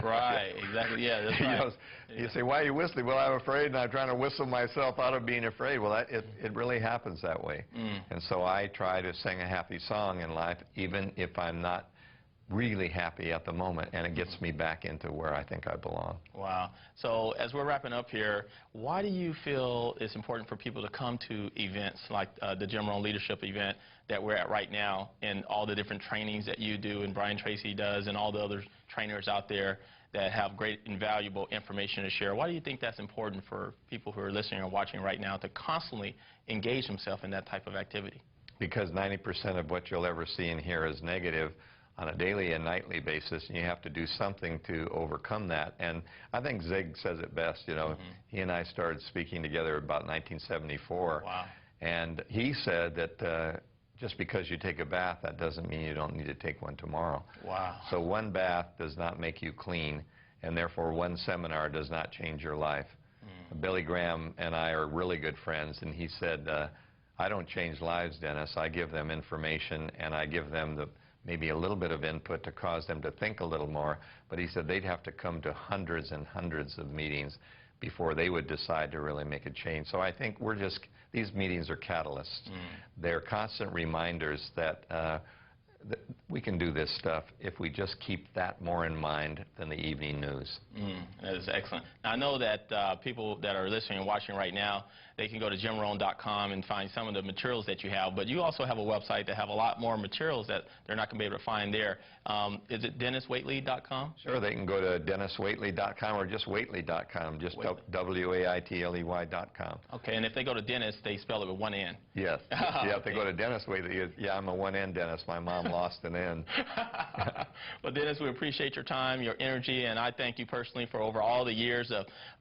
Speaker 12: Right, exactly, yeah, that's right.
Speaker 13: You say, why are you whistling? Well, I'm afraid, and I'm trying to whistle myself out of being afraid. Well, it really happens that way. And so I try to sing a happy song in life, even if I'm not really happy at the moment, and it gets me back into where I think I belong.
Speaker 12: Wow. So as we're wrapping up here, why do you feel it's important for people to come to events like the Jim Rohn Leadership event that we're at right now, and all the different trainings that you do and Brian Tracy does and all the other trainers out there that have great and valuable information to share? Why do you think that's important for people who are listening or watching right now to constantly engage themselves in that type of activity?
Speaker 13: Because 90% of what you'll ever see and hear is negative on a daily and nightly basis, and you have to do something to overcome that. And I think Zig says it best, you know. He and I started speaking together about 1974.
Speaker 12: Wow.
Speaker 13: And he said that just because you take a bath, that doesn't mean you don't need to take one tomorrow.
Speaker 12: Wow.
Speaker 13: So one bath does not make you clean, and therefore one seminar does not change your life. Billy Graham and I are really good friends, and he said, I don't change lives, Dennis. I give them information, and I give them maybe a little bit of input to cause them to think a little more. But he said they'd have to come to hundreds and hundreds of meetings before they would decide to really make a change. So I think these meetings are catalysts. They're constant reminders that we can do this stuff if we just keep that more in mind than the evening news.
Speaker 12: That is excellent. Now, I know that people that are listening and watching right now, they can go to jimrohn.com and find some of the materials that you have, but you also have a website that have a lot more materials that they're not going to be able to find there. Is it DennisWaitley.com?
Speaker 13: Sure, they can go to DennisWaitley.com or just Waitley.com, just WAITLEY.com.
Speaker 12: Okay, and if they go to Dennis, they spell it with one N.
Speaker 13: Yes. Yeah, if they go to Dennis Waitley, yeah, I'm a one-N Dennis. My mom lost an N.
Speaker 12: Well, Dennis, we appreciate your time, your energy, and I thank you personally for over all the years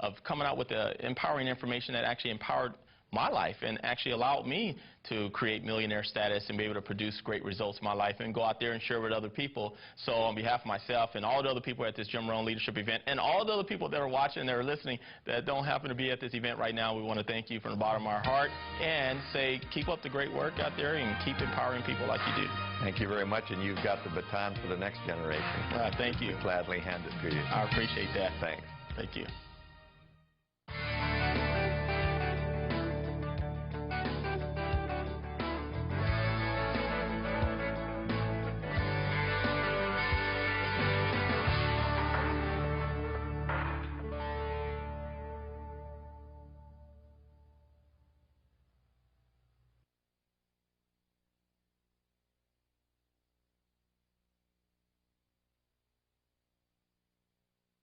Speaker 12: of coming out with the empowering information that actually empowered my life and actually allowed me to create millionaire status and be able to produce great results in my life and go out there and share with other people. So on behalf of myself and all the other people at this Jim Rohn Leadership event and all the other people that are watching and that are listening that don't happen to be at this event right now, we want to thank you from the bottom of our heart and say keep up the great work out there and keep empowering people like you do.
Speaker 13: Thank you very much, and you've got the baton for the next generation.
Speaker 12: Thank you.
Speaker 13: I'll gladly hand it to you.
Speaker 12: I appreciate that.
Speaker 13: Thanks.
Speaker 12: Thank you.